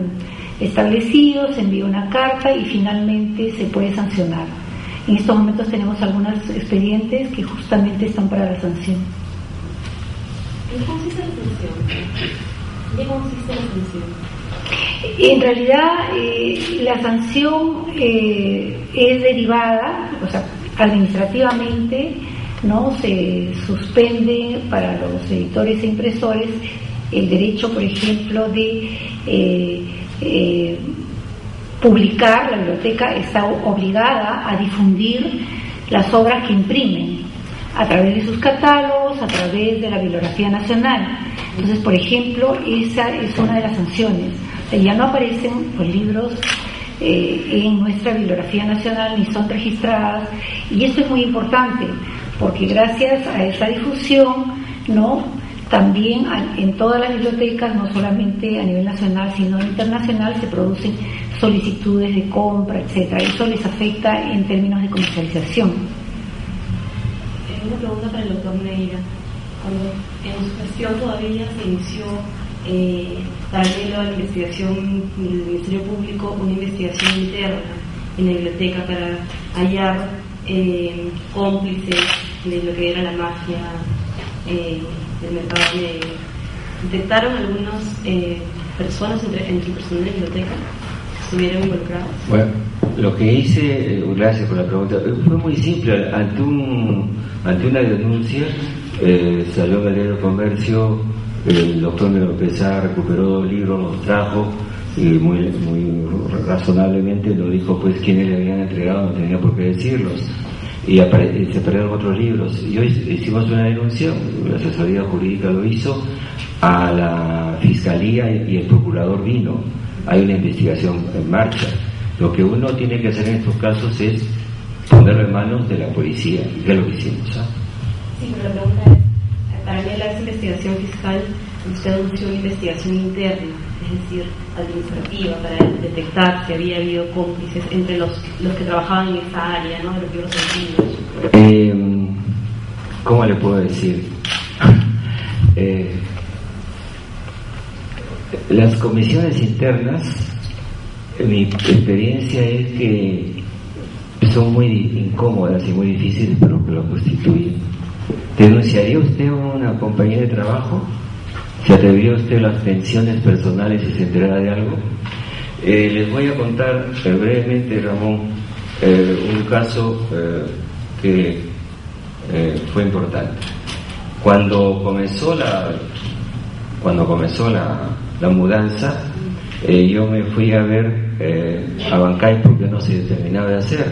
Speaker 5: establecidos, se envía una carta y finalmente se puede sancionar. En estos momentos tenemos algunos expedientes que justamente están para la sanción.
Speaker 6: ¿En qué consiste la sanción? ¿Qué consiste la sanción?
Speaker 5: En realidad la sanción es derivada, o sea, administrativamente, ¿no? Se suspende para los editores e impresores el derecho, por ejemplo, de publicar. La biblioteca está obligada a difundir las obras que imprimen a través de sus catálogos, a través de la bibliografía nacional. Entonces, por ejemplo, esa es una de las sanciones. O sea, ya no aparecen los libros en nuestra bibliografía nacional ni son registradas, y esto es muy importante porque gracias a esa difusión, ¿no?, también en todas las bibliotecas, no solamente a nivel nacional sino internacional, se producen solicitudes de compra, etcétera. Eso les afecta en términos de comercialización.
Speaker 6: Una pregunta para el doctor Neira. Cuando en su gestión todavía se inició, paralelo a la investigación del Ministerio Público, una investigación interna en la biblioteca para hallar cómplices de lo que era la mafia del mercado negro. ¿Detectaron algunas personas entre el personal de la biblioteca que estuvieron involucradas?
Speaker 3: Bueno, lo que hice, gracias por la pregunta, fue muy simple. Ante una denuncia, salió el diario de Comercio, el doctor López recuperó 2 libros, los trajo, y muy razonablemente lo dijo, pues quienes le habían entregado, no tenía por qué decirlos, y se perdieron otros libros. Y hoy hicimos una denuncia, la asesoría jurídica lo hizo, a la Fiscalía y el Procurador vino. Hay una investigación en marcha. Lo que uno tiene que hacer en estos casos es ponerlo en manos de la policía, que es lo que hicimos.
Speaker 6: Sí, pero la pregunta es, para mí la investigación fiscal, usted anunció una investigación interna, es decir, administrativa, para detectar si había habido cómplices entre los que trabajaban en esa área, ¿no?, de los libros antiguos.
Speaker 3: ¿Cómo le puedo decir? Las comisiones internas, mi experiencia es que son muy incómodas y muy difíciles para los que lo constituyen. ¿Denunciaría usted una compañía de trabajo? ¿Se atrevería usted a las tensiones personales si se enterara de algo? Les voy a contar brevemente, Ramón, un caso que fue importante. Cuando comenzó la mudanza, yo me fui a ver a Bancay porque no se terminaba de hacer,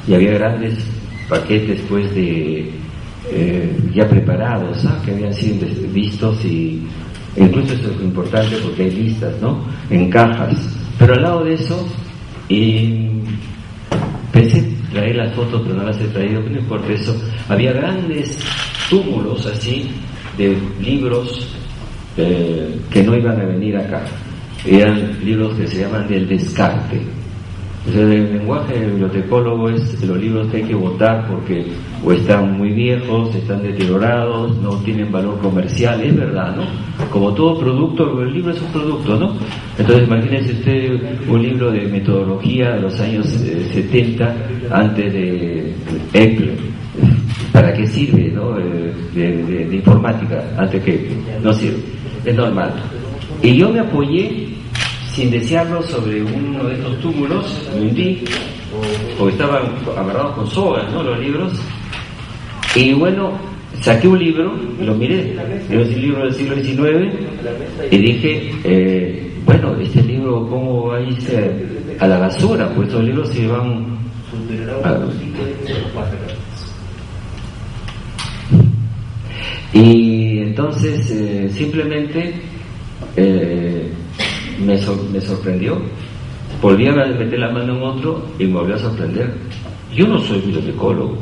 Speaker 3: y había grandes paquetes pues de ya preparados, que habían sido vistos, y incluso eso es importante porque hay listas, ¿no?, en cajas. Pero al lado de eso, pensé traer las fotos, pero no las he traído, pero no importa eso. Había grandes túmulos así de libros que no iban a venir acá. Eran libros que se llaman del descarte. O sea, el lenguaje del bibliotecólogo es los libros que hay que botar porque o están muy viejos, están deteriorados, no tienen valor comercial. Es verdad, ¿no? Como todo producto, el libro es un producto, ¿no? Entonces imagínese usted un libro de metodología de los años 70, antes de Eppler. ¿Para qué sirve, no? De informática, antes que no sirve. Es normal. Y yo me apoyé, sin desearlo, sobre uno de estos túmulos, me hundí, porque estaban amarrados con sogas, ¿no?, los libros. Y bueno, saqué un libro, lo miré, era un libro del siglo XIX, y dije, bueno, este libro, ¿cómo va a irse a la basura? Pues estos libros se van y entonces simplemente me sorprendió. Volví a meter la mano en otro y me volvió a sorprender. Yo no soy bibliotecólogo,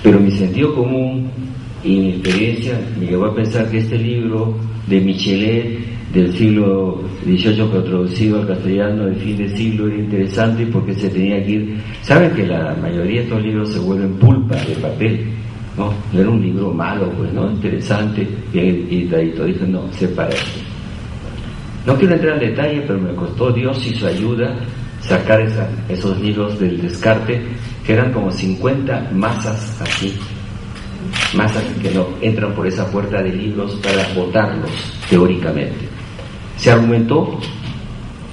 Speaker 3: pero mi sentido común y mi experiencia me llevó a pensar que este libro de Michelet del siglo XVIII, que traducido al castellano del fin de siglo, era interesante porque se tenía que ir. Saben que la mayoría de estos libros se vuelven pulpa de papel, ¿no? No era un libro malo, pues, ¿no? Interesante, bien editadito. Dije, no, separa esto. No quiero entrar en detalle, pero me costó Dios y su ayuda sacar esos libros del descarte, que eran como 50 masas así, masas que no entran por esa puerta de libros para botarlos teóricamente. Se argumentó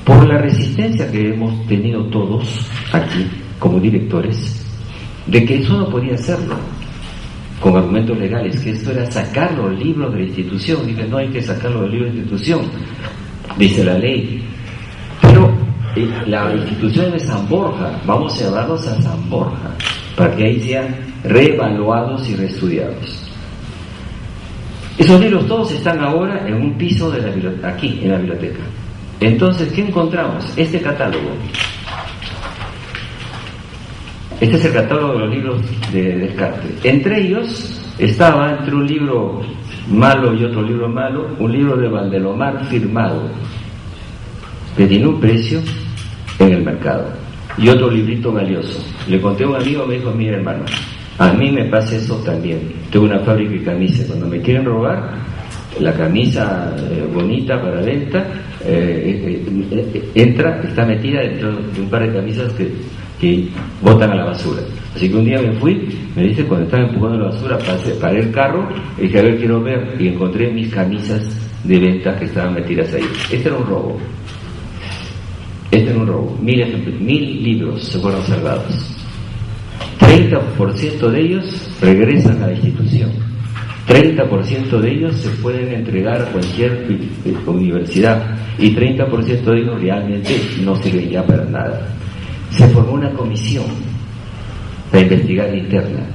Speaker 3: por la resistencia que hemos tenido todos aquí como directores, de que eso no podía hacerlo con argumentos legales, que esto era sacar los libros de la institución. Dije, no hay que sacar los libros de la institución, dice la ley, pero la institución de San Borja, vamos a llevarlos a San Borja para que ahí sean reevaluados y reestudiados. Esos libros todos están ahora en un piso de aquí en la biblioteca. Entonces, ¿qué encontramos? Este catálogo. Este es el catálogo de los libros de descarte. Entre ellos estaba, entre un libro malo y otro libro malo, un libro de Valdelomar firmado, que tiene un precio en el mercado, y otro librito valioso. Le conté a un amigo, me dijo, mira hermano, a mí me pasa eso también. Tengo una fábrica de camisas. Cuando me quieren robar la camisa bonita para venta, está metida dentro de un par de camisas que botan a la basura. Así que un día me fui, me dice, cuando estaba empujando la basura, paré el carro y dije, a ver, quiero ver, y encontré mis camisas de venta que estaban metidas ahí. Este era un robo. 1000 libros se fueron salvados. 30% de ellos regresan a la institución. 30% de ellos se pueden entregar a cualquier universidad, y 30% de ellos realmente no sirven ya para nada. Se formó una comisión para investigar interna.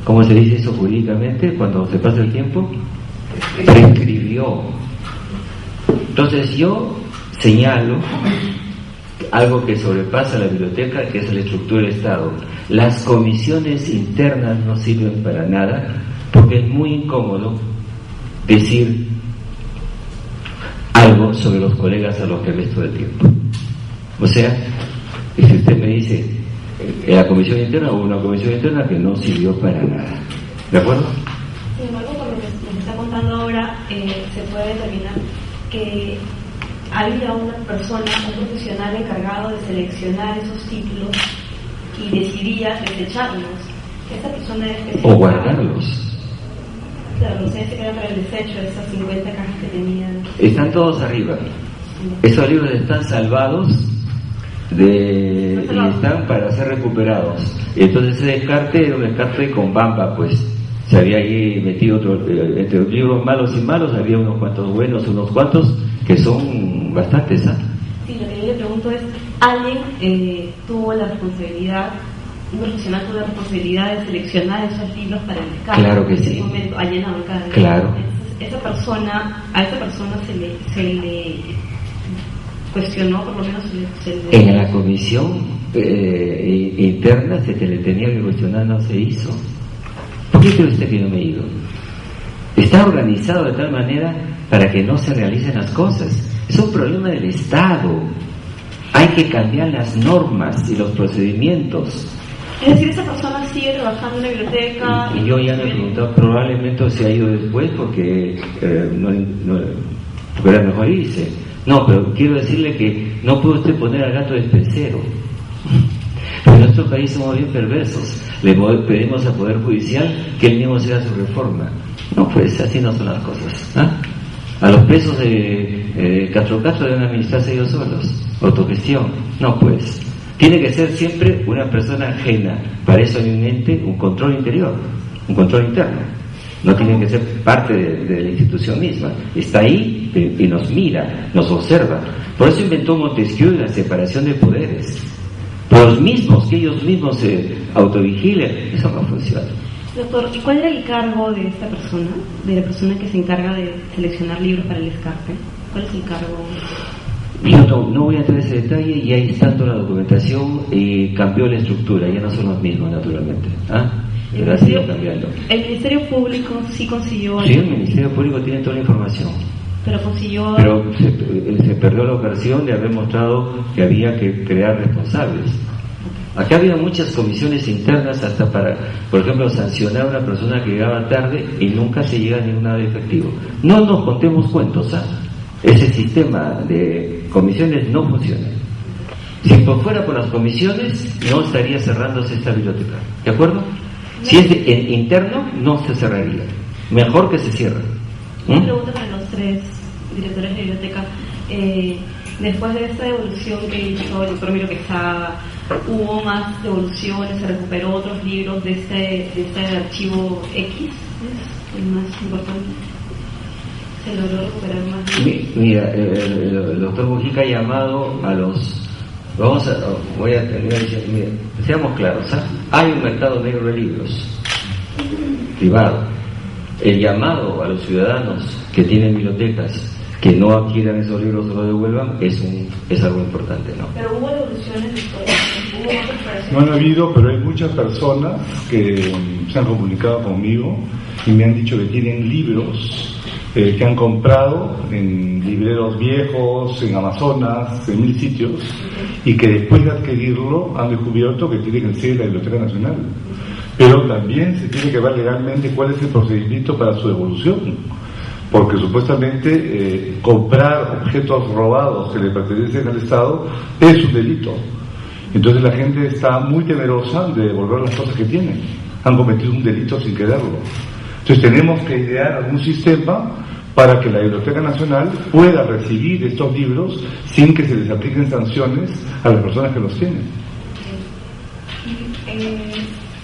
Speaker 3: ¿Cómo se dice eso jurídicamente cuando se pasa el tiempo? Prescribió. Entonces yo señalo algo que sobrepasa la biblioteca, que es la estructura del Estado. Las comisiones internas no sirven para nada, porque es muy incómodo decir algo sobre los colegas a los que ves todo el tiempo. O sea, y si usted me dice, en la comisión interna hubo una comisión interna que no sirvió para nada. ¿De acuerdo?
Speaker 6: Sin embargo, por lo que me está contando ahora, se puede determinar que había una persona, un profesional encargado de seleccionar esos títulos y decidía desecharlos. Esa persona
Speaker 3: o guardarlos.
Speaker 6: Claro, no sé si queda para el desecho de esas 50 cajas que tenían.
Speaker 3: Están todos arriba. Esos libros están salvados y están para ser recuperados. Entonces ese descarte era un descarte con bamba, pues se había ahí metido entre los libros malos y malos había unos cuantos buenos, unos cuantos que son bastantes, ¿ah?
Speaker 6: Sí, lo que yo le pregunto es, ¿alguien tuvo la responsabilidad, un profesional tuvo la responsabilidad de seleccionar esos libros para el descarte?
Speaker 3: Claro que
Speaker 6: en ese
Speaker 3: sí.
Speaker 6: momento, allanado cada vez.
Speaker 3: Claro.
Speaker 6: Entonces, a esa persona se le cuestionó, por lo menos se le...
Speaker 3: En la comisión interna se le tenía que cuestionar, no se hizo. ¿Por qué cree usted que no me he ido? Está organizado de tal manera para que no se realicen las cosas. Es un problema del Estado. Hay que cambiar las normas y los procedimientos.
Speaker 6: Es decir, esa persona sigue trabajando en la biblioteca.
Speaker 3: Y yo ya me he preguntado, probablemente se ha ido después porque porque era mejor irse. No, pero quiero decirle que no puede usted poner al gato de pecero. En nuestro país somos bien perversos. Le pedimos al Poder Judicial que él mismo haga su reforma. No, pues así no son las cosas. ¿Ah? A los presos de Castro deben administrarse ellos solos. Autogestión. No, pues. Tiene que ser siempre una persona ajena. Para eso hay un ente, un control interior, un control interno. No tienen que ser parte de la institución misma. Está ahí y nos mira, nos observa. Por eso inventó Montesquieu la separación de poderes. Por los mismos, que ellos mismos se autovigilen, eso no funciona.
Speaker 6: Doctor, ¿y cuál era el cargo de esta persona, de la persona que se encarga de seleccionar libros para el descarte? ¿Cuál es el cargo?
Speaker 3: Yo no voy a entrar en ese detalle, y ahí está toda la documentación y cambió la estructura, ya no son los mismos naturalmente. ¿Ah? Pero ha sido cambiando.
Speaker 6: ¿El Ministerio Público sí consiguió...?
Speaker 3: Sí, el Ministerio Público tiene toda la información.
Speaker 6: Pero consiguió...
Speaker 3: Pero se perdió la ocasión de haber mostrado que había que crear responsables. Acá había muchas comisiones internas hasta para, por ejemplo, sancionar a una persona que llegaba tarde y nunca se llega a ninguna de efectivo. No nos contemos cuentos, ¿ah? Ese sistema de comisiones no funciona. Si fuera por las comisiones, no estaría cerrándose esta biblioteca. ¿De acuerdo? Si es interno, no se cerraría. Mejor que se cierre.
Speaker 6: Una pregunta para los tres directores de biblioteca. Después de esta devolución que hizo el doctor Miro Quesada, ¿hubo más devoluciones? ¿Se recuperó otros libros de este archivo X? ¿Es el más importante? ¿Se logró recuperar más libros?
Speaker 3: Mira, el doctor Mujica ha llamado a los... voy a terminar diciendo, mira, seamos claros, ¿eh? Hay un mercado negro de libros privado. El llamado a los ciudadanos que tienen bibliotecas que no adquieran esos libros o lo devuelvan es algo importante, ¿no?
Speaker 6: Pero hubo devoluciones de
Speaker 1: No han habido, pero hay muchas personas que se han comunicado conmigo y me han dicho que tienen libros que han comprado en libreros viejos, en Amazonas, en 1000 sitios, y que después de adquirirlo han descubierto que tiene que ser la Biblioteca Nacional. Pero también se tiene que ver legalmente cuál es el procedimiento para su devolución, porque supuestamente comprar objetos robados que le pertenecen al Estado es un delito. Entonces la gente está muy temerosa de devolver las cosas que tienen. Han cometido un delito sin quererlo. Entonces tenemos que idear algún sistema para que la Biblioteca Nacional pueda recibir estos libros sin que se les apliquen sanciones a las personas que los tienen.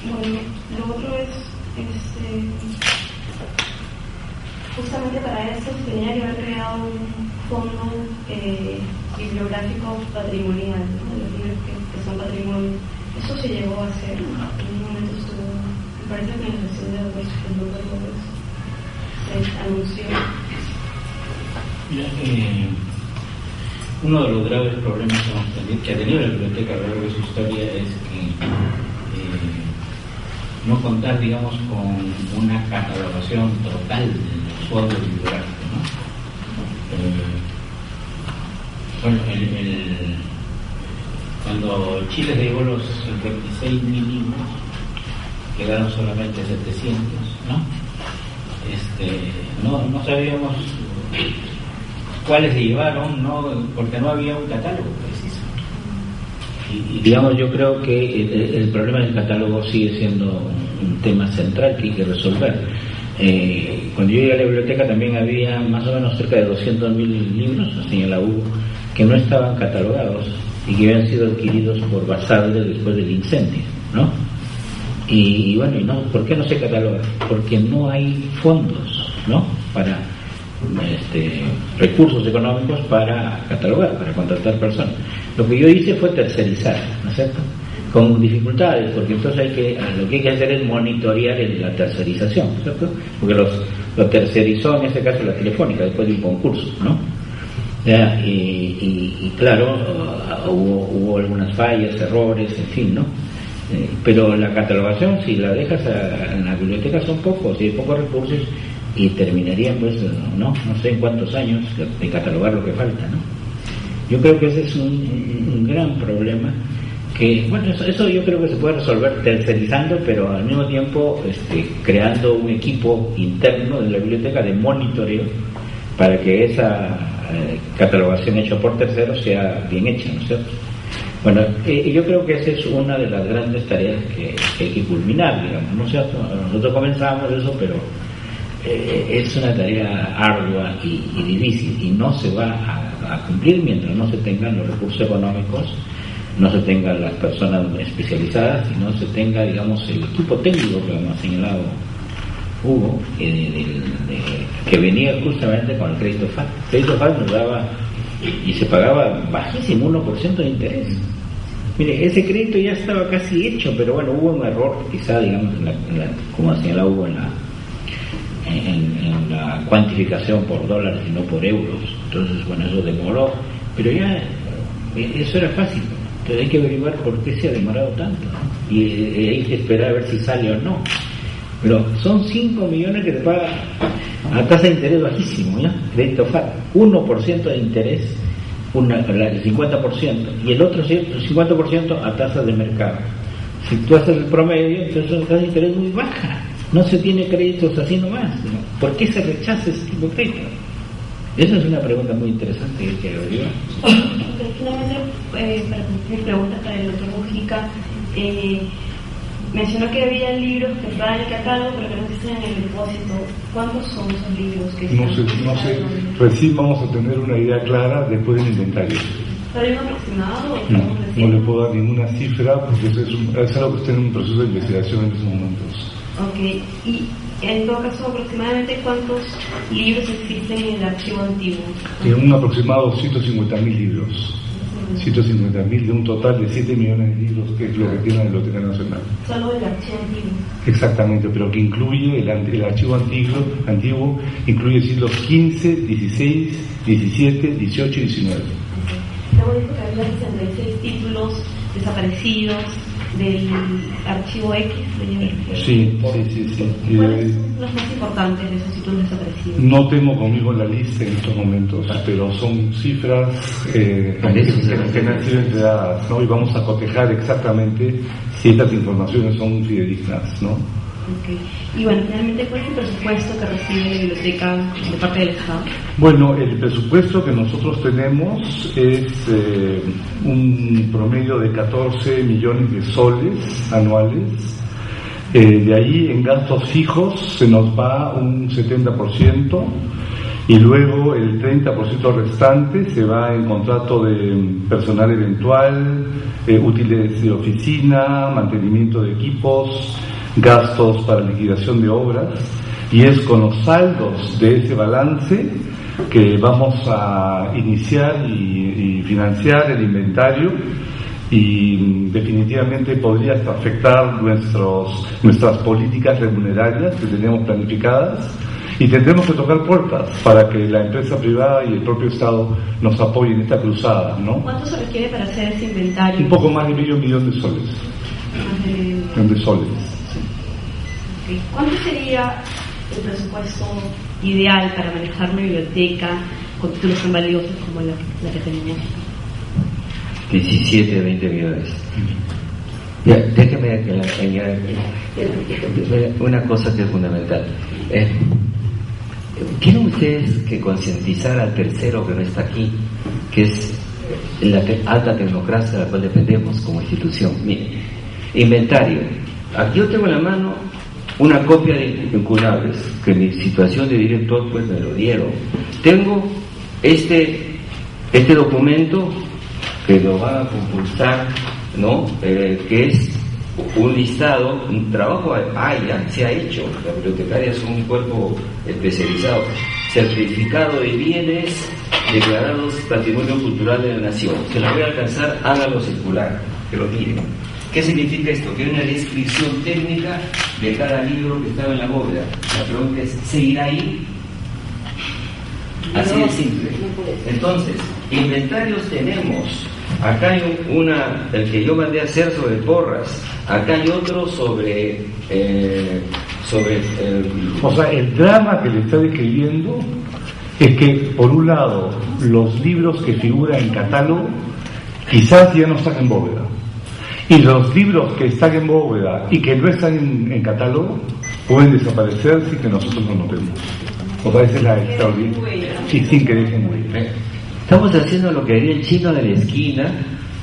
Speaker 6: Bueno, lo otro es justamente para eso se tenía que haber creado un fondo bibliográfico patrimonial, ¿no? De los libros que son patrimonio. Eso se llegó a hacer, en un momento estuvo, me parece que en la gestión de Augusto se anunció.
Speaker 2: Mira, Uno de los graves problemas que ha tenido la biblioteca a lo largo de su historia es que no contar, digamos, con una catalogación total del fondo bibliográfico, ¿no? Bueno, cuando Chile se llevó los 56.000 libros, quedaron solamente 700, ¿no? No sabíamos cuáles se llevaron, porque no había un catálogo preciso. Y digamos, yo creo que el problema del catálogo sigue siendo un tema central que hay que resolver. Cuando yo llegué a la biblioteca también había más o menos cerca de 200.000 libros, así en la Hugo, que no estaban catalogados y que habían sido adquiridos por Basadre después del incendio, ¿no? Y bueno, no, ¿por qué no se cataloga? Porque no hay fondos, ¿no? Para recursos económicos para catalogar, para contratar personas. Lo que yo hice fue tercerizar, ¿no es cierto? Con dificultades, porque entonces lo que hay que hacer es monitorear la tercerización, ¿no es cierto? Porque lo tercerizó en este caso la Telefónica después de un concurso, ¿no? Y claro, hubo algunas fallas, errores, en fin, ¿no? Pero la catalogación, si la dejas en la biblioteca, son pocos, y hay pocos recursos, y terminarían, pues, no sé en cuántos años de catalogar lo que falta, ¿no? Yo creo que ese es un gran problema, que, bueno, eso yo creo que se puede resolver tercerizando, pero al mismo tiempo creando un equipo interno de la biblioteca de monitoreo para que esa catalogación hecha por terceros sea bien hecha, ¿no es cierto? Bueno, yo creo que esa es una de las grandes tareas que hay que culminar, digamos, ¿no es cierto? Nosotros comenzamos eso, pero es una tarea ardua y difícil, y no se va a cumplir mientras no se tengan los recursos económicos, no se tengan las personas especializadas, y no se tenga, digamos, el equipo técnico que hemos señalado Hugo, que venía justamente con el crédito FAD. El crédito FAD nos daba y se pagaba bajísimo, 1% de interés. Mire, ese crédito ya estaba casi hecho, pero bueno, hubo un error, quizá, digamos, como señalaba Hugo, en la cuantificación por dólares y no por euros. Entonces, bueno, eso demoró, pero ya eso era fácil. Entonces hay que averiguar por qué se ha demorado tanto, ¿no? Y hay que esperar a ver si sale o no. Pero son 5 millones que te pagan a tasa de interés bajísimo, ¿ya? Crédito FAD, 1% de interés, el 50%, y el otro 50% a tasas de mercado. Si tú haces el promedio, entonces es una tasa de interés muy baja. No se tiene créditos así nomás, ¿no? ¿Por qué se rechaza ese tipo de crédito? Esa es una pregunta muy interesante que hay que averiguar.
Speaker 6: Finalmente, para cumplir preguntas para el doctor Mujica, mencionó que había libros que estaban en el catálogo pero que no existen en el depósito. ¿Cuántos son esos libros que están?
Speaker 1: No sé. Recién vamos a tener una idea clara después del inventario.
Speaker 6: ¿Hay un aproximado?
Speaker 1: No le puedo dar ninguna cifra porque es algo que está en un proceso de investigación en estos momentos.
Speaker 6: Ok, y en todo caso, aproximadamente ¿cuántos libros existen en el archivo antiguo?
Speaker 1: En un aproximado 150.000 libros. 150.000 de un total de 7 millones de libros, que es lo que tiene la Biblioteca Nacional.
Speaker 6: Solo el archivo antiguo.
Speaker 1: Exactamente, pero que incluye el archivo antiguo incluye siglos XV, XVI, XVII, XVIII y XIX.
Speaker 6: Luego dijo que había 66 títulos desaparecidos del archivo X.
Speaker 1: Sí.
Speaker 6: ¿Cuáles son los más importantes de esos títulos desaparecidos?
Speaker 1: No tengo conmigo la lista en estos momentos, pero son cifras que han sido entregadas, ¿no? Y vamos a cotejar exactamente si estas informaciones son fidedignas, ¿no?
Speaker 6: Okay. Y bueno, finalmente, ¿cuál es el presupuesto que recibe la biblioteca de parte del Estado?
Speaker 1: Bueno, el presupuesto que nosotros tenemos es un promedio de 14 millones de soles anuales. De ahí en gastos fijos se nos va un 70% y luego el 30% restante se va en contrato de personal eventual, útiles de oficina, mantenimiento de equipos, gastos para liquidación de obras, y es con los saldos de ese balance que vamos a iniciar y financiar el inventario, y definitivamente podría hasta afectar nuestras políticas remunerarias que tenemos planificadas, Y tendremos que tocar puertas para que la empresa privada y el propio Estado nos apoyen en esta cruzada, ¿no?
Speaker 6: ¿Cuánto se requiere para hacer ese inventario?
Speaker 1: Un poco más de medio millón de soles. De soles.
Speaker 6: Okay. ¿Cuánto sería el presupuesto ideal para manejar una biblioteca con títulos tan valiosos como la que tenemos?
Speaker 3: 17 a 20 millones. Ya, déjeme añadir una cosa que es fundamental. ¿Quieren ustedes que concientizar al tercero que no está aquí, que es la alta tecnocracia de la cual dependemos como institución? Miren, inventario. Aquí yo tengo en la mano una copia de incunables, que mi situación de director pues me lo dieron. Tengo este documento que lo van a compulsar, ¿no? Que es un listado, un trabajo, ya se ha hecho. La bibliotecaria es un cuerpo especializado. Certificado de bienes declarados Patrimonio Cultural de la Nación. Se lo voy a alcanzar, hágalo circular, que lo miren. ¿Qué significa esto? Que hay una descripción técnica de cada libro que estaba en la bóveda. La pregunta es, ¿seguirá ahí? Así de simple. Entonces, inventarios tenemos. Acá hay el que yo mandé a hacer sobre Porras. Acá hay otro sobre
Speaker 1: o sea, el drama que le está describiendo es que, por un lado, los libros que figuran en catálogo quizás ya no están en bóveda. Y los libros que están en bóveda y que no están en catálogo pueden desaparecer sin que nosotros lo notemos. O sea, esa es la extraordinaria. Sí, sin que dejen huella.
Speaker 3: Estamos haciendo lo que haría el chino de la esquina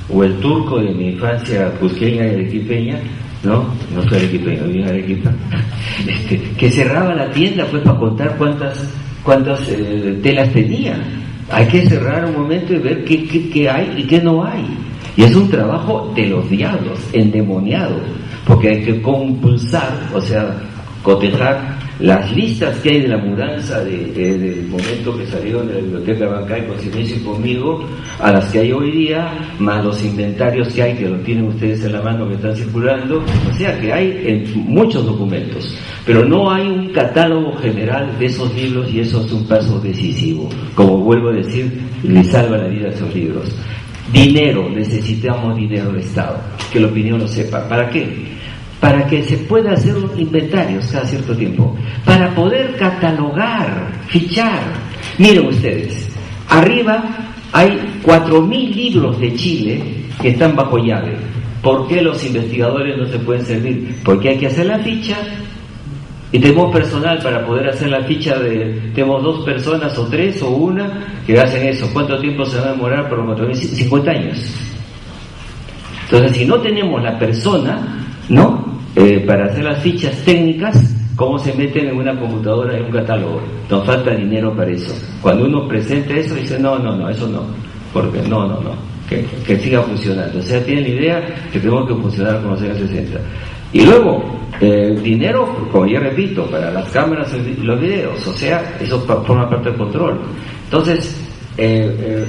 Speaker 3: o el turco de mi infancia cusqueña y arequipeña, ¿no? No soy arequipeño, vivo en Arequipa. Que cerraba la tienda pues para contar cuántas telas tenía. Hay que cerrar un momento y ver qué hay y qué no hay. Y es un trabajo de los diablos, endemoniado, porque hay que compulsar, o sea, cotejar las listas que hay de la mudanza del momento que salieron de la biblioteca Bancay con Silencio y conmigo, a las que hay hoy día, más los inventarios que hay, que lo tienen ustedes en la mano, que están circulando, o sea que hay muchos documentos, pero no hay un catálogo general de esos libros, y eso es un paso decisivo. Como vuelvo a decir, le salva la vida a esos libros. Dinero, necesitamos dinero del Estado, que la opinión lo sepa. ¿Para qué? Para que se pueda hacer inventarios cada cierto tiempo, para poder catalogar, fichar. Miren ustedes, arriba hay 4.000 libros de Chile que están bajo llave. ¿Por qué los investigadores no se pueden servir? Porque hay que hacer la ficha, y tenemos personal para poder hacer la ficha tenemos 2 personas o 3 o 1 que hacen eso. ¿Cuánto tiempo se va a demorar por 4.000? 50 años. Entonces, si no tenemos la persona, ¿no? Para hacer las fichas técnicas, ¿cómo se meten en una computadora, en un catálogo? Nos falta dinero para eso. Cuando uno presenta eso, dice, no, eso no, porque no, que siga funcionando. O sea, tienen la idea que tenemos que funcionar como los años 60. Y luego, dinero, como ya repito, para las cámaras y los videos, o sea, eso forma parte del control. Entonces,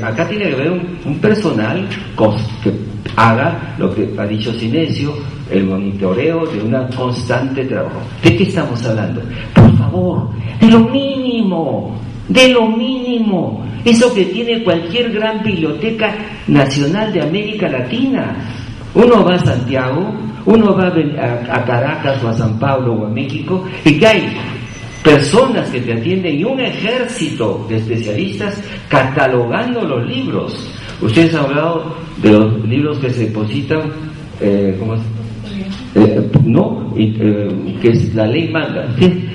Speaker 3: acá tiene que haber un personal que haga lo que ha dicho Sinesio, el monitoreo de una constante trabajo. ¿De qué estamos hablando? Por favor, de lo mínimo, eso que tiene cualquier gran biblioteca nacional de América Latina. Uno va a Santiago, uno va a Caracas o a San Pablo o a México, y que hay personas que te atienden y un ejército de especialistas catalogando los libros. Ustedes han hablado de los libros que se depositan, ¿cómo es? Que es la ley manda.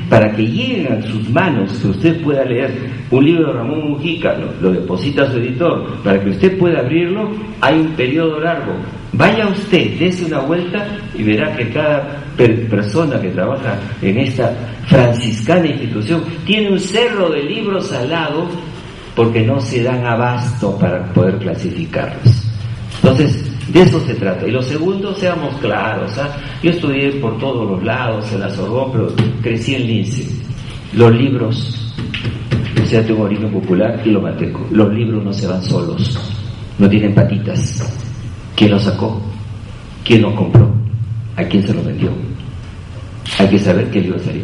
Speaker 3: Para que lleguen a sus manos, que usted pueda leer un libro de Ramón Mujica, lo deposita a su editor, para que usted pueda abrirlo, hay un periodo largo. Vaya usted, dése una vuelta y verá que cada persona que trabaja en esta franciscana institución tiene un cerro de libros al lado, porque no se dan abasto para poder clasificarlos. Entonces, de eso se trata. Y lo segundo, seamos claros, yo estudié por todos los lados en la Sorbonne, pero crecí en Lince. Los libros, o sea, tengo origen popular y lo mantengo. Los libros no se van solos, no tienen patitas. ¿Quién los sacó? ¿Quién los compró? ¿A quién se los vendió? Hay que saber qué libro salió.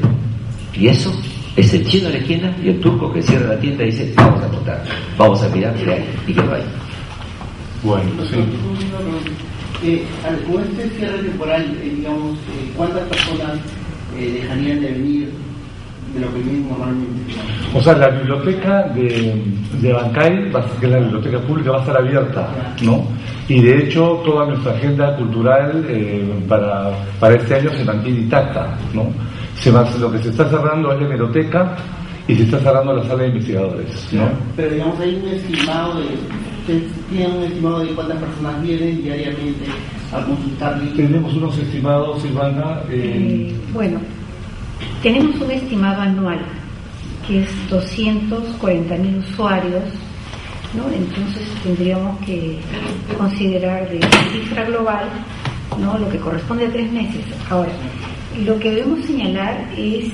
Speaker 3: Y eso Es el chino de la esquina y el turco que cierra la tienda y dice, vamos a votar, vamos a mirar qué hay y qué no hay.
Speaker 1: Bueno, sí.
Speaker 7: Con este cierre temporal, digamos, ¿cuántas personas dejarían de venir de lo que vienen normalmente?
Speaker 1: O sea, la biblioteca de Abancay, que es la biblioteca pública, va a estar abierta, ¿no? Y de hecho toda nuestra agenda cultural para este año se mantiene intacta, ¿no? Lo que se está cerrando es la hemeroteca y se está cerrando la sala de investigadores, ¿no?
Speaker 7: Pero digamos, hay un estimado ¿tienen un estimado de cuántas personas vienen diariamente a consultar?
Speaker 1: Tenemos unos estimados, Silvana.
Speaker 5: Bueno, tenemos un estimado anual que es 240.000 usuarios, ¿no? Entonces tendríamos que considerar de cifra global, ¿no?, lo que corresponde a 3 meses. Ahora, lo que debemos señalar es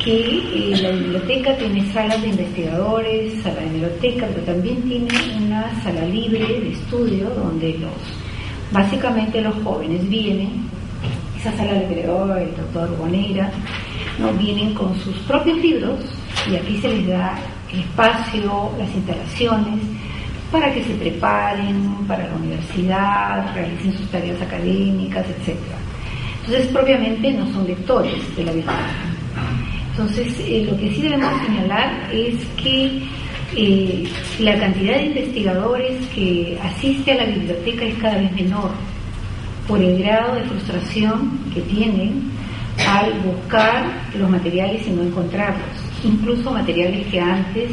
Speaker 5: que la biblioteca tiene salas de investigadores, sala de biblioteca, pero también tiene una sala libre de estudio donde básicamente los jóvenes vienen. Esa sala la creó el doctor Bonera, ¿no? Vienen con sus propios libros y aquí se les da el espacio, las instalaciones para que se preparen para la universidad, realicen sus tareas académicas, etc. Entonces, propiamente no son lectores de la biblioteca. Entonces, lo que sí debemos señalar es que la cantidad de investigadores que asiste a la biblioteca es cada vez menor por el grado de frustración que tienen al buscar los materiales y no encontrarlos, incluso materiales que antes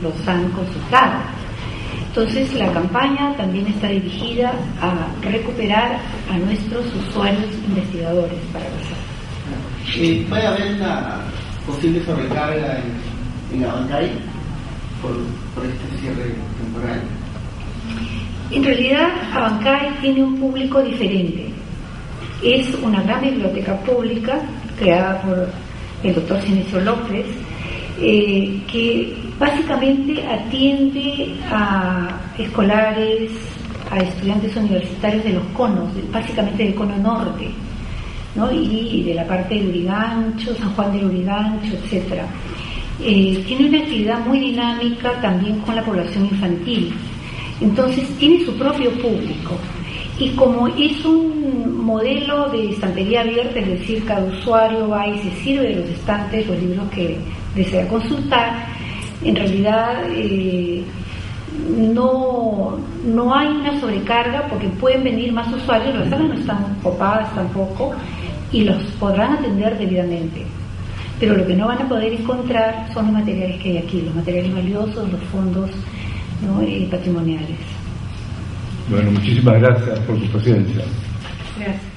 Speaker 5: los han consultado. Entonces, la campaña también está dirigida a recuperar a nuestros usuarios investigadores para pasar.
Speaker 7: ¿Puede haber una posible sobrecarga en Abancay por este cierre temporal?
Speaker 5: En realidad, Abancay tiene un público diferente. Es una gran biblioteca pública creada por el doctor Cinesio López, que básicamente atiende a escolares, a estudiantes universitarios de los conos, básicamente del cono norte, ¿no?, y de la parte de Lurigancho, San Juan de Lurigancho, etc. Tiene una actividad muy dinámica también con la población infantil. Entonces tiene su propio público y como es un modelo de estantería abierta, es decir, cada usuario va y se sirve de los estantes, los libros que desea consultar, en realidad no hay una sobrecarga porque pueden venir más usuarios, las salas no están copadas tampoco y los podrán atender debidamente. Pero lo que no van a poder encontrar son los materiales que hay aquí, los materiales valiosos, los fondos, ¿no?, patrimoniales.
Speaker 1: Bueno, muchísimas gracias por tu presencia.
Speaker 5: Gracias.